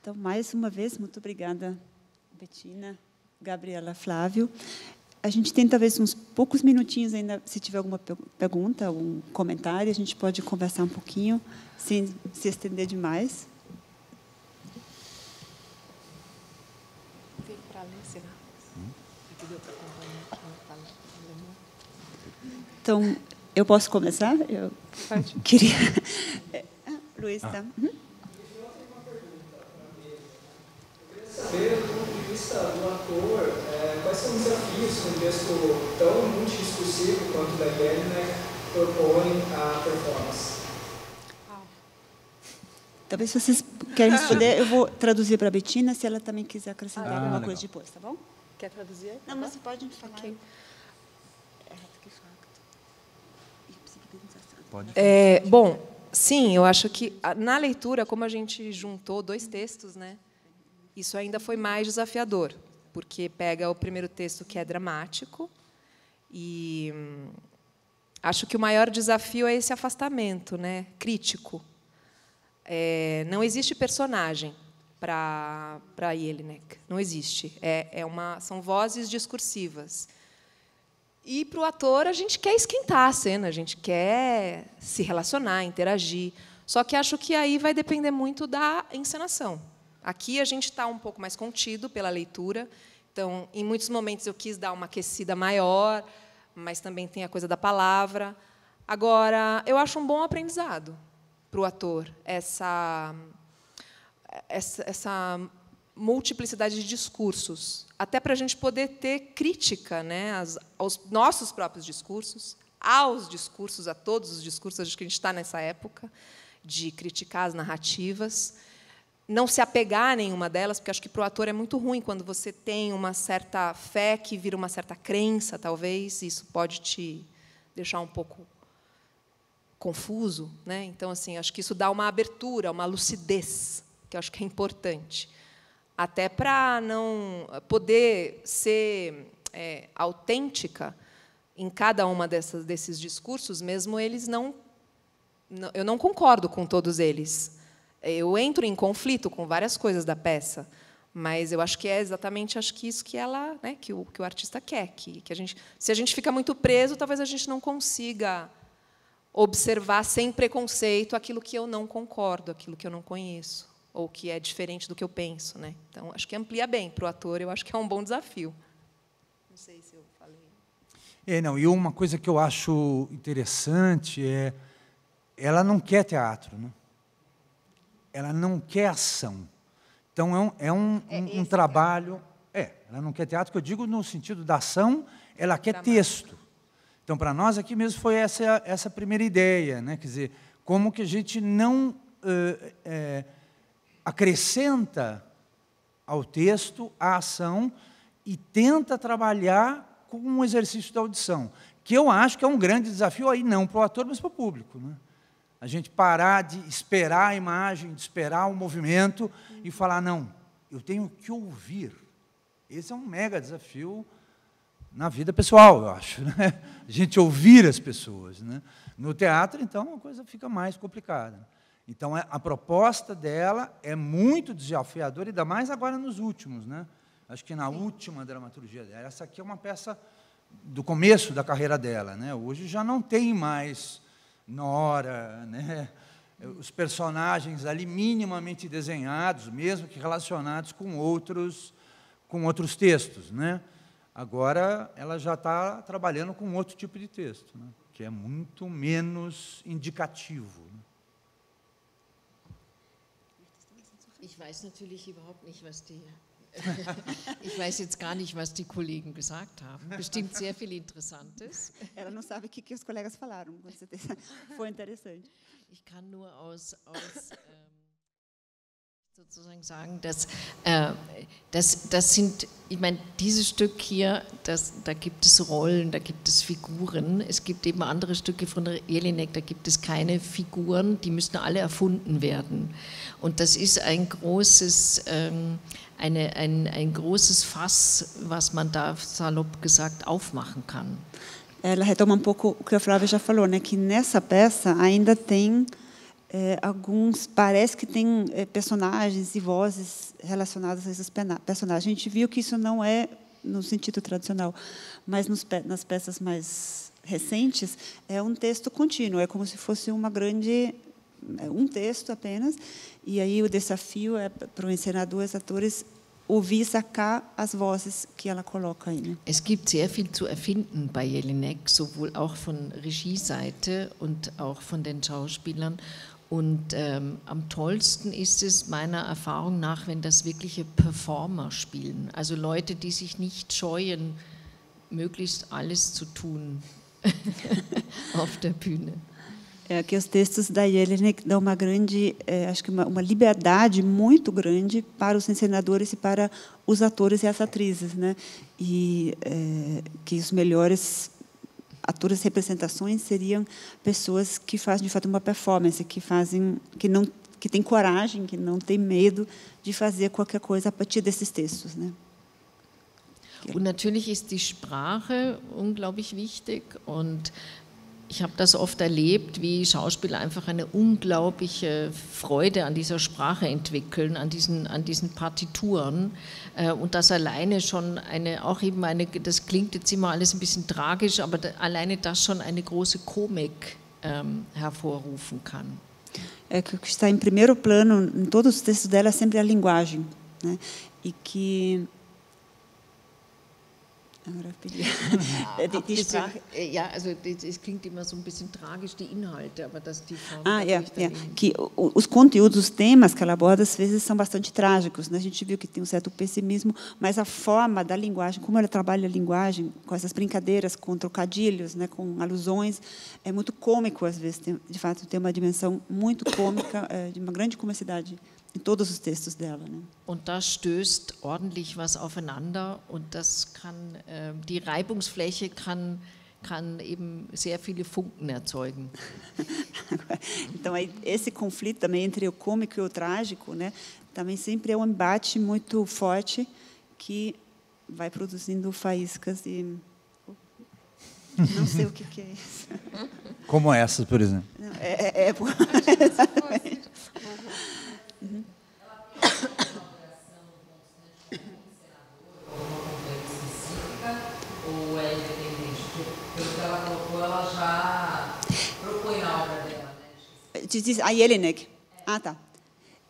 Então, mais uma vez, muito obrigada, Bettina, Gabriela, Flávio. A gente tem talvez uns poucos minutinhos ainda, se tiver alguma pergunta, algum comentário, a gente pode conversar um pouquinho, sem se estender demais. Então, eu posso começar? Eu queria... Luiz, tá? Saber, do ponto de vista do ator, quais são os desafios que um texto tão multidiscursivo quanto o da Jelinek propõe à performance? Talvez vocês querem responder, eu vou traduzir para a Bettina, se ela também quiser acrescentar alguma coisa depois, tá bom? Quer traduzir? Não, mas você pode falar. Okay. Bom, sim, eu acho que na leitura, como a gente juntou dois textos, né? Isso ainda foi mais desafiador, porque pega o primeiro texto, que é dramático, e acho que o maior desafio é esse afastamento, né, crítico. Não existe personagem para Jelinek, não existe. São vozes discursivas. E, para o ator, a gente quer esquentar a cena, a gente quer se relacionar, interagir. Só que acho que aí vai depender muito da encenação. Aqui a gente está um pouco mais contido pela leitura, então, em muitos momentos, eu quis dar uma aquecida maior, mas também tem a coisa da palavra. Agora, eu acho um bom aprendizado para o ator, essa multiplicidade de discursos, até para a gente poder ter crítica, né, aos nossos próprios discursos, a todos os discursos. Acho que a gente está nessa época de criticar as narrativas, não se apegar a nenhuma delas, porque acho que para o ator é muito ruim quando você tem uma certa fé que vira uma certa crença, talvez, isso pode te deixar um pouco confuso, né? Então, assim, acho que isso dá uma abertura, uma lucidez, que eu acho que é importante, até para não poder ser autêntica em cada uma desses discursos, mesmo eles eu não concordo com todos eles. Eu entro em conflito com várias coisas da peça, mas eu acho que é exatamente isso que ela, né, que o artista quer, que se a gente fica muito preso, talvez a gente não consiga observar sem preconceito aquilo que eu não concordo, aquilo que eu não conheço, ou que é diferente do que eu penso, né? Então, acho que amplia bem para o ator, eu acho que é um bom desafio. Não sei se eu falei. E uma coisa que eu acho interessante ela não quer teatro, né? Ela não quer ação. Então, é um trabalho... ela não quer teatro, que eu digo no sentido da ação, ela quer texto. Então, para nós, aqui mesmo foi essa primeira ideia, né? Quer dizer, como que a gente não acrescenta ao texto a ação e tenta trabalhar com um exercício da audição, que eu acho que é um grande desafio, aí não para o ator, mas para o público, né? A gente parar de esperar a imagem, de esperar o movimento e falar, não, eu tenho que ouvir. Esse é um mega desafio na vida pessoal, eu acho, né? A gente ouvir as pessoas, né? No teatro, então, a coisa fica mais complicada. Então, a proposta dela é muito desafiadora, ainda mais agora nos últimos, né? Acho que na última dramaturgia dela. Essa aqui é uma peça do começo da carreira dela, né? Hoje já não tem mais Nora, né? Os personagens ali minimamente desenhados, mesmo que relacionados com outros textos, né? Agora ela já está trabalhando com outro tipo de texto, né? Que é muito menos indicativo. Ich weiß natürlich überhaupt nicht, was die ich weiß jetzt gar nicht, was die Kollegen gesagt haben. Bestimmt sehr viel Interessantes. Ela não sabe o que os colegas falaram, com certeza. Foi interessante. Ich kann nur sozusagen sagen, das sind, ich meine, dieses Stück hier, da gibt es Rollen, da gibt es Figuren. Es gibt eben andere Stücke von Jelinek, da gibt es keine Figuren, die müssen alle erfunden werden. Und das ist ein großes, ein großes Fass, was man da salopp gesagt aufmachen kann. Ela retoma pouco o que a Flávia já falou, né? Que nessa peça ainda tem alguns, parece que tem personagens e vozes relacionadas a esses personagens. A gente viu que isso não é no sentido tradicional, mas nas peças mais recentes é um texto contínuo, é como se fosse um texto apenas, e aí o desafio é para o encenador, os atores, ouvir e sacar as vozes que ela coloca aí. Né? Es gibt sehr viel zu erfinden bei Jelinek, sowohl auch von Regieseite und auch von den Schauspielern. Und am tollsten ist es meiner Erfahrung nach, wenn das wirkliche Performer spielen, also Leute, die sich nicht scheuen, möglichst alles zu tun auf der Bühne. Que os textos da Jelinek dão uma grande, acho que uma liberdade muito grande para os encenadores e para os atores e as atrizes, né? E que os melhores atores e representações seriam pessoas que fazem de fato uma performance, que têm coragem, que não têm medo de fazer qualquer coisa a partir desses textos, né? Und natürlich ist die Sprache unglaublich wichtig und ich habe das oft erlebt, wie Schauspieler einfach eine unglaubliche Freude an dieser Sprache entwickeln, an diesen Partituren. Und das alleine schon das klingt jetzt immer alles ein bisschen tragisch, aber alleine das schon eine große Komik hervorrufen kann. Que o que está em primeiro plano em todos os textos dela é sempre a linguagem, né? E que ja, also es klingt immer so ein bisschen tragisch, die Inhalte, aber dass die Form... Que os conteúdos, os temas que ela aborda, às vezes, são bastante trágicos, né? A gente viu que tem um certo pessimismo, mas a forma da linguagem, como ela trabalha a linguagem, com essas brincadeiras, com trocadilhos, né, com alusões, é muito cômico, às vezes, de fato, tem uma dimensão muito cômica, de uma grande comicidade in todos os textos dela, né? Und da stößt ordentlich was aufeinander und das kann, die Reibungsfläche kann eben sehr viele Funken erzeugen. Então, esse conflito também entre o cômico e o trágico, né, também sempre é um embate muito forte que vai produzindo faíscas e não sei o que é isso. Como essas, por exemplo. Exatamente. Ela tem uma colaboração com o senador, alguma coisa específica, ou é independente? Pelo que ela colocou, ela já propõe na obra dela, né? Diz a Jelinek. Ah, tá.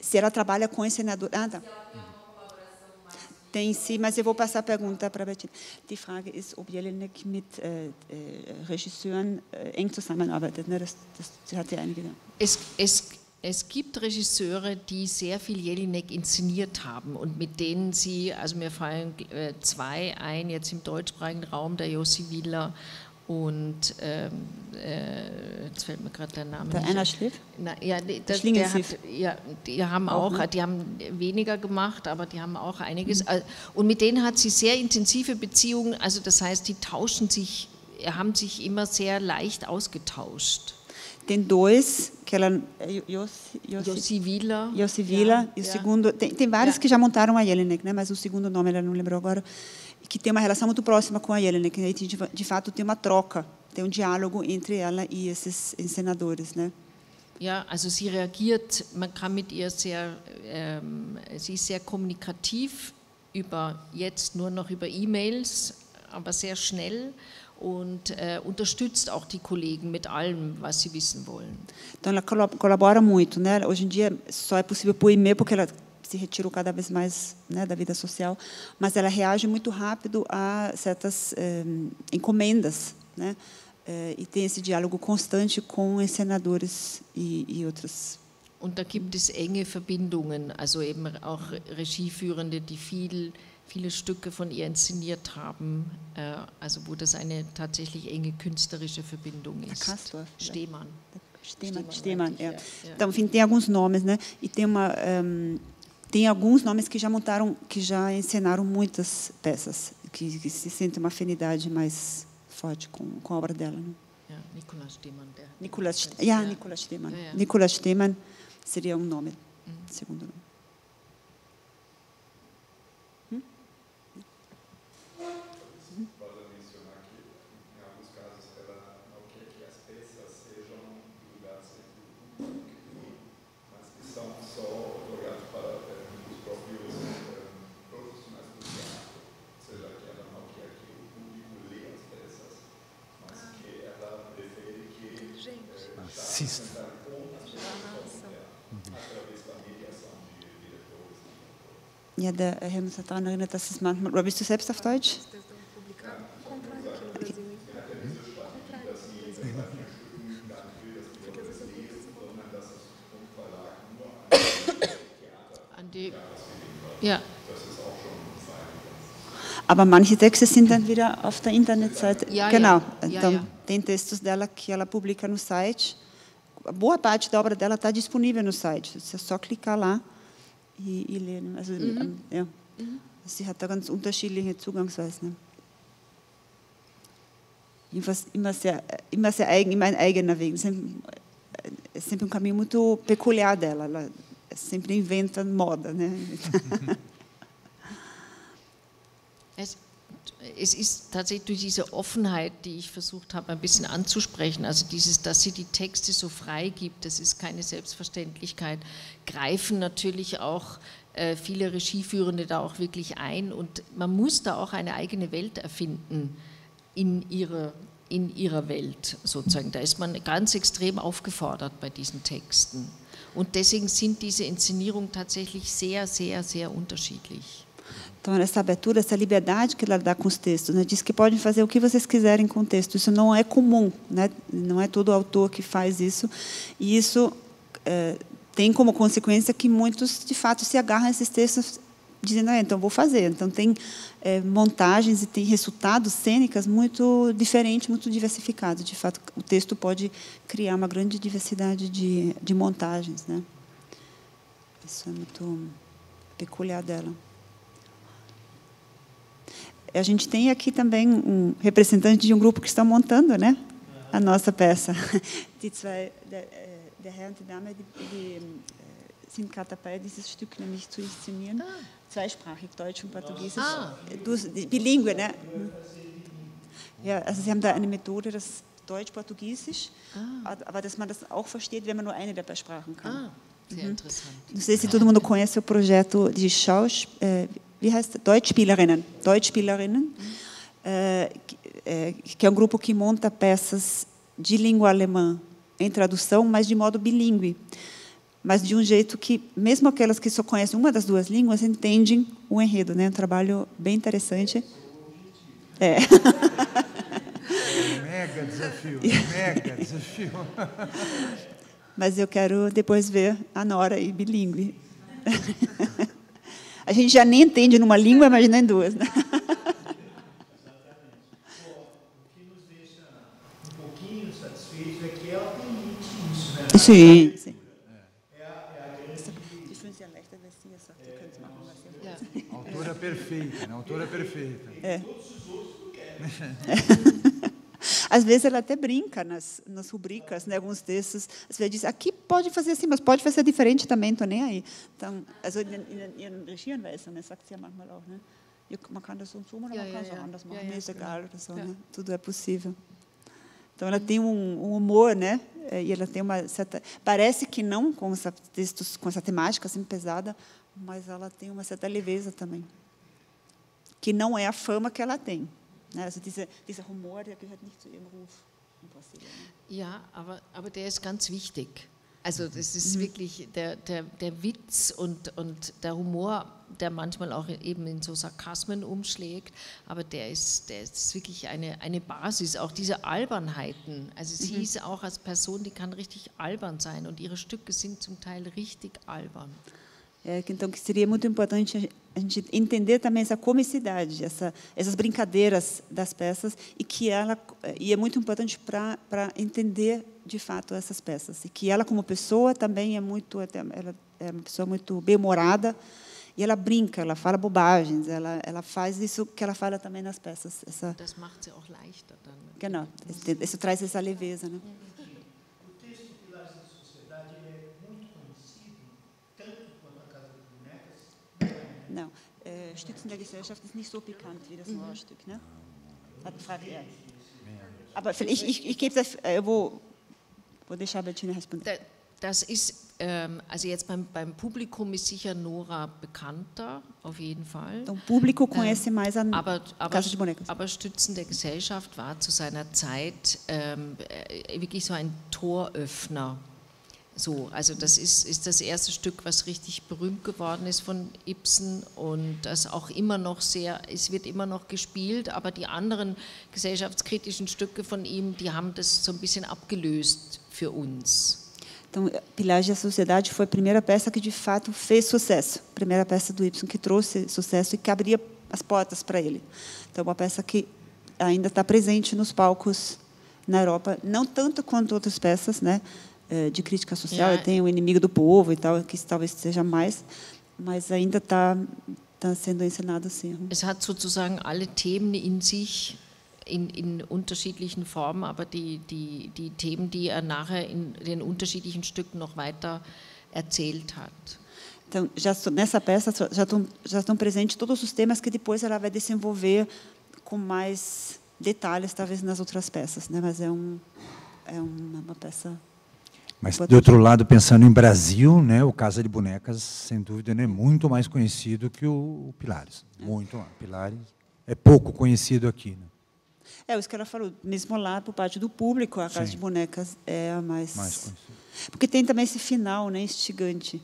Se ela trabalha com encenador. Ah, tá. Se ela tem alguma colaboração mais... Tem sim, mas eu vou passar a pergunta para a Bettina. Die Frage ist, ob Jelinek mit Regisseuren eng zusammenarbeitet. Ne? Das hat sie einige. Es gibt Regisseure, die sehr viel Jelinek inszeniert haben und mit denen sie, also mir fallen zwei ein, jetzt im deutschsprachigen Raum, der Josi Willer und jetzt fällt mir gerade der Name nicht. Der Anna Schliff? Die haben weniger gemacht, aber die haben auch einiges. Und mit denen hat sie sehr intensive Beziehungen, also das heißt, die haben sich immer sehr leicht ausgetauscht. Tem dois, que ela... Josi Willer. E o segundo... Tem vários que já montaram a Jelinek, né? Mas o segundo nome ela não lembrou agora. que tem uma relação muito próxima com a Jelena, que de fato tem uma troca, tem um diálogo entre ela e esses encenadores, né? Ja, also sie reagiert, man kann mit ihr sehr, sie ist sehr kommunikativ, jetzt nur noch über E-Mails, aber sehr schnell und unterstützt auch die Kollegen mit allem, was sie wissen wollen. Então ela colabora muito, né? Hoje em dia só é possível por e-mail porque ela se retirou cada vez mais, né, da vida social, mas ela reage muito rápido a certas encomendas, né? E tem esse diálogo constante com encenadores e outras. Und da gibt es enge Verbindungen, also eben auch Regieführende, die viele Stücke von ihr inszeniert haben, also wo das eine tatsächlich enge künstlerische Verbindung ist. Stemann. Stemann, é. Então, enfim, tem alguns nomes, né? E tem alguns nomes que já montaram, que já encenaram muitas peças, que se sentem uma afinidade mais forte com a obra dela, né? Ja, Nikolaus Stemann. Nikolaus Stemann. Nikolaus Stemann seria um nome, segundo nome. Pode mencionar que, em alguns casos, ela não quer que as peças sejam divulgadas entre o público, mas que são só otorgadas para os próprios profissionais do teatro. Ou seja, que ela não quer que o público leia as peças, mas que ela prefere que assista. Ja, der Herr muss daran erinnert, dass es manchmal... Oder bist du selbst auf Deutsch? Ja. Aber manche Texte sind dann wieder auf der Internetseite. Ja, genau. Ja. Então, Ja. tem textos dela que ela publica no site. Boa parte da obra dela está disponível no site. Você é só clicar lá e ler. Also, ja. Sie hat da ganz unterschiedliche Zugangsweisen. Jedenfalls immer sehr eigen, immer ein eigener Weg. É sempre um caminho muito peculiar dela. Ela sempre inventa moda, né? Es ist tatsächlich durch diese Offenheit, die ich versucht habe, ein bisschen anzusprechen, also dass sie die Texte so frei gibt, das ist keine Selbstverständlichkeit, greifen natürlich auch viele Regieführende da auch wirklich ein und man muss da auch eine eigene Welt erfinden in ihrer Welt sozusagen. Da ist man ganz extrem aufgefordert bei diesen Texten und deswegen sind diese Inszenierungen tatsächlich sehr, sehr, sehr unterschiedlich. Então, essa abertura, essa liberdade que ela dá com os textos, né? Diz que podem fazer o que vocês quiserem com o texto. Isso não é comum, né? Não é todo autor que faz isso. E isso tem como consequência que muitos, de fato, se agarram a esses textos dizendo, então vou fazer. Então, tem montagens e tem resultados cênicas muito diferentes, muito diversificados. De fato, o texto pode criar uma grande diversidade de montagens, né? Isso é muito peculiar dela. A gente tem aqui também um representante de um grupo que está montando, né, a nossa peça. Die zwei, der Herr und die Dame, die sind gerade dabei, dieses Stück nämlich zu inszenieren. Zweisprachig, Deutsch und Portugiesisch. Bilingue, ne? Ja, also sie haben da eine Methode, das Deutsch-Portugiesisch, aber dass man das auch versteht, wenn man nur eine der beiden Sprachen kann. Sehr interessant. Não sei se todo mundo conhece o projeto de wie heißt Deutschspielerinnen, que é um grupo que monta peças de língua alemã em tradução, mas de modo bilíngue, mas de um jeito que mesmo aquelas que só conhecem uma das duas línguas entendem o enredo, né? Um trabalho bem interessante. Mega desafio, mega desafio. Mas eu quero depois ver a Nora e bilíngue. A gente já nem entende numa língua, imagina em duas, né? O que nos deixa um pouquinho satisfeitos é que ela permite isso, né? Sim, sim. Autora perfeita, né? Autora perfeita. Às vezes ela até brinca nas rubricas, né, alguns textos. Às vezes diz, aqui pode fazer assim, mas pode fazer diferente também, estou nem aí. Então, also in ihren Regieanweisungen sagt sie ja manchmal auch, ne? Man kann das so oder man kann es anders machen. Mir ist egal oder so, né? Tudo é possível. Então ela tem humor, né? E ela tem uma certa, parece que não com textos com essa temática assim pesada, mas ela tem uma certa leveza também, que não é a fama que ela tem, né? Also dieser Humor, der gehört nicht zu ihrem Ruf. Ja, aber der ist ganz wichtig. Also das ist wirklich der Witz und der Humor, der manchmal auch eben in so Sarkasmen umschlägt, aber der ist wirklich eine Basis, auch diese Albernheiten. Also sie ist auch als Person, die kann richtig albern sein und ihre Stücke sind zum Teil richtig albern. Então, que seria muito importante a gente entender também essa comicidade, essas brincadeiras das peças, e é muito importante para entender de fato essas peças, e que ela como pessoa também ela é uma pessoa muito bem-humorada, e ela brinca, ela fala bobagens, ela faz isso que ela fala também nas peças. Das macht sie auch leichter dann. Genau, isso traz essa leveza, né? Não, Stützen der Gesellschaft ist nicht so bekannt wie das Mauerstück, ne? Aber ich gebe das, vou deixar a Bettina responder. Das ist, also jetzt beim Publikum ist sicher Nora bekannter, auf jeden Fall. Então, o público conhece mais a Casa de Bonecas. Aber Stützen der Gesellschaft war zu seiner Zeit wirklich so ein Toröffner. So, also das ist das erste Stück, was richtig berühmt geworden ist von Ibsen und das auch immer noch es wird immer noch gespielt, aber die anderen gesellschaftskritischen Stücke von ihm, die haben das so ein bisschen abgelöst für uns. Então, Pilares da Sociedade foi a primeira peça que de fato fez sucesso, a primeira peça do Ibsen que trouxe sucesso e que abria as portas para ele. Então, uma peça que ainda está presente nos palcos na Europa, não tanto quanto outras peças, né? De crítica social, tem o Inimigo do Povo e tal, que talvez seja mais, mas ainda está sendo encenado assim. Es hat sozusagen alle Themen in sich, in unterschiedlichen Formen, aber die Themen, die nachher in den unterschiedlichen Stücken noch weiter erzählt hat. Então, nessa peça já estão presentes todos os temas que depois ela vai desenvolver com mais detalhes, talvez nas outras peças, né? Mas é uma peça. Mas, de outro lado, pensando em Brasil, né, o Casa de Bonecas, sem dúvida, é muito mais conhecido que o Pilares. Muito mais. Pilares é pouco conhecido aqui. Né? Isso que ela falou. Mesmo lá, por parte do público, a Casa de Bonecas é a mais conhecida. Porque tem também esse final, né, instigante.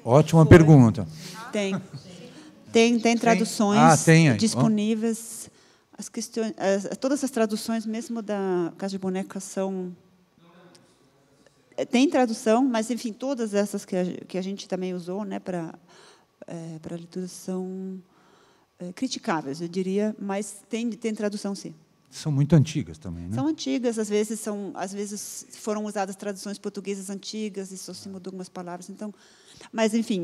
Ótima pergunta. Tem traduções disponíveis. As questões, todas as traduções, mesmo da Casa de Bonecas, são... Tem tradução, mas, enfim, todas essas que a gente também usou, né, para a leitura são criticáveis, eu diria, mas tem tradução, sim. São muito antigas também, né? São antigas, às vezes foram usadas traduções portuguesas antigas e só se mudou algumas palavras. Então, mas, enfim,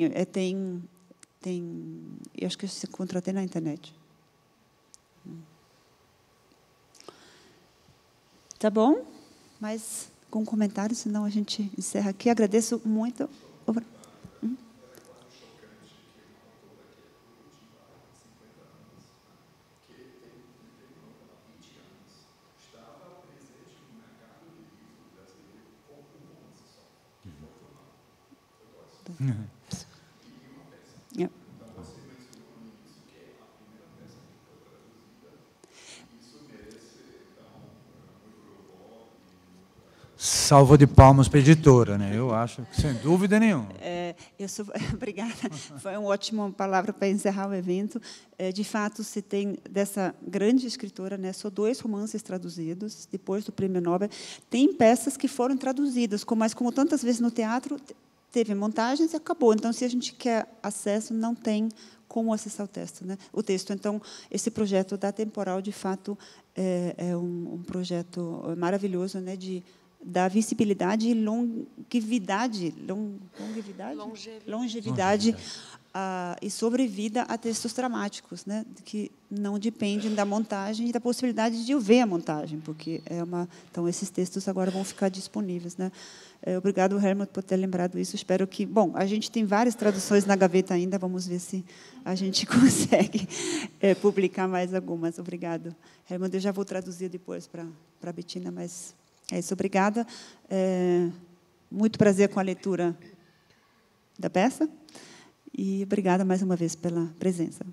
eu acho que se encontra até na internet. Tá bom? Mas com comentário, senão a gente encerra aqui. Agradeço muito. Salva de palmas para a editora, né? Eu acho, sem dúvida nenhuma. Obrigada. Foi uma ótima palavra para encerrar o evento. De fato, se tem dessa grande escritora, né? Só 2 romances traduzidos depois do Prêmio Nobel. Tem peças que foram traduzidas, mas como tantas vezes no teatro teve montagens e acabou. Então, se a gente quer acesso, não tem como acessar o texto, né? O texto. Então, esse projeto da Temporal, de fato, é um projeto maravilhoso, né? Da visibilidade e longevidade e sobrevida a textos dramáticos, né, que não dependem da montagem e da possibilidade de eu ver a montagem, porque então esses textos agora vão ficar disponíveis, né. Obrigado, Helmut, por ter lembrado isso. Espero que... Bom, a gente tem várias traduções na gaveta ainda, vamos ver se a gente consegue publicar mais algumas. Obrigado, Helmut. Eu já vou traduzir depois para a Bettina, mas é isso. Obrigada. Muito prazer com a leitura da peça. E obrigada mais uma vez pela presença.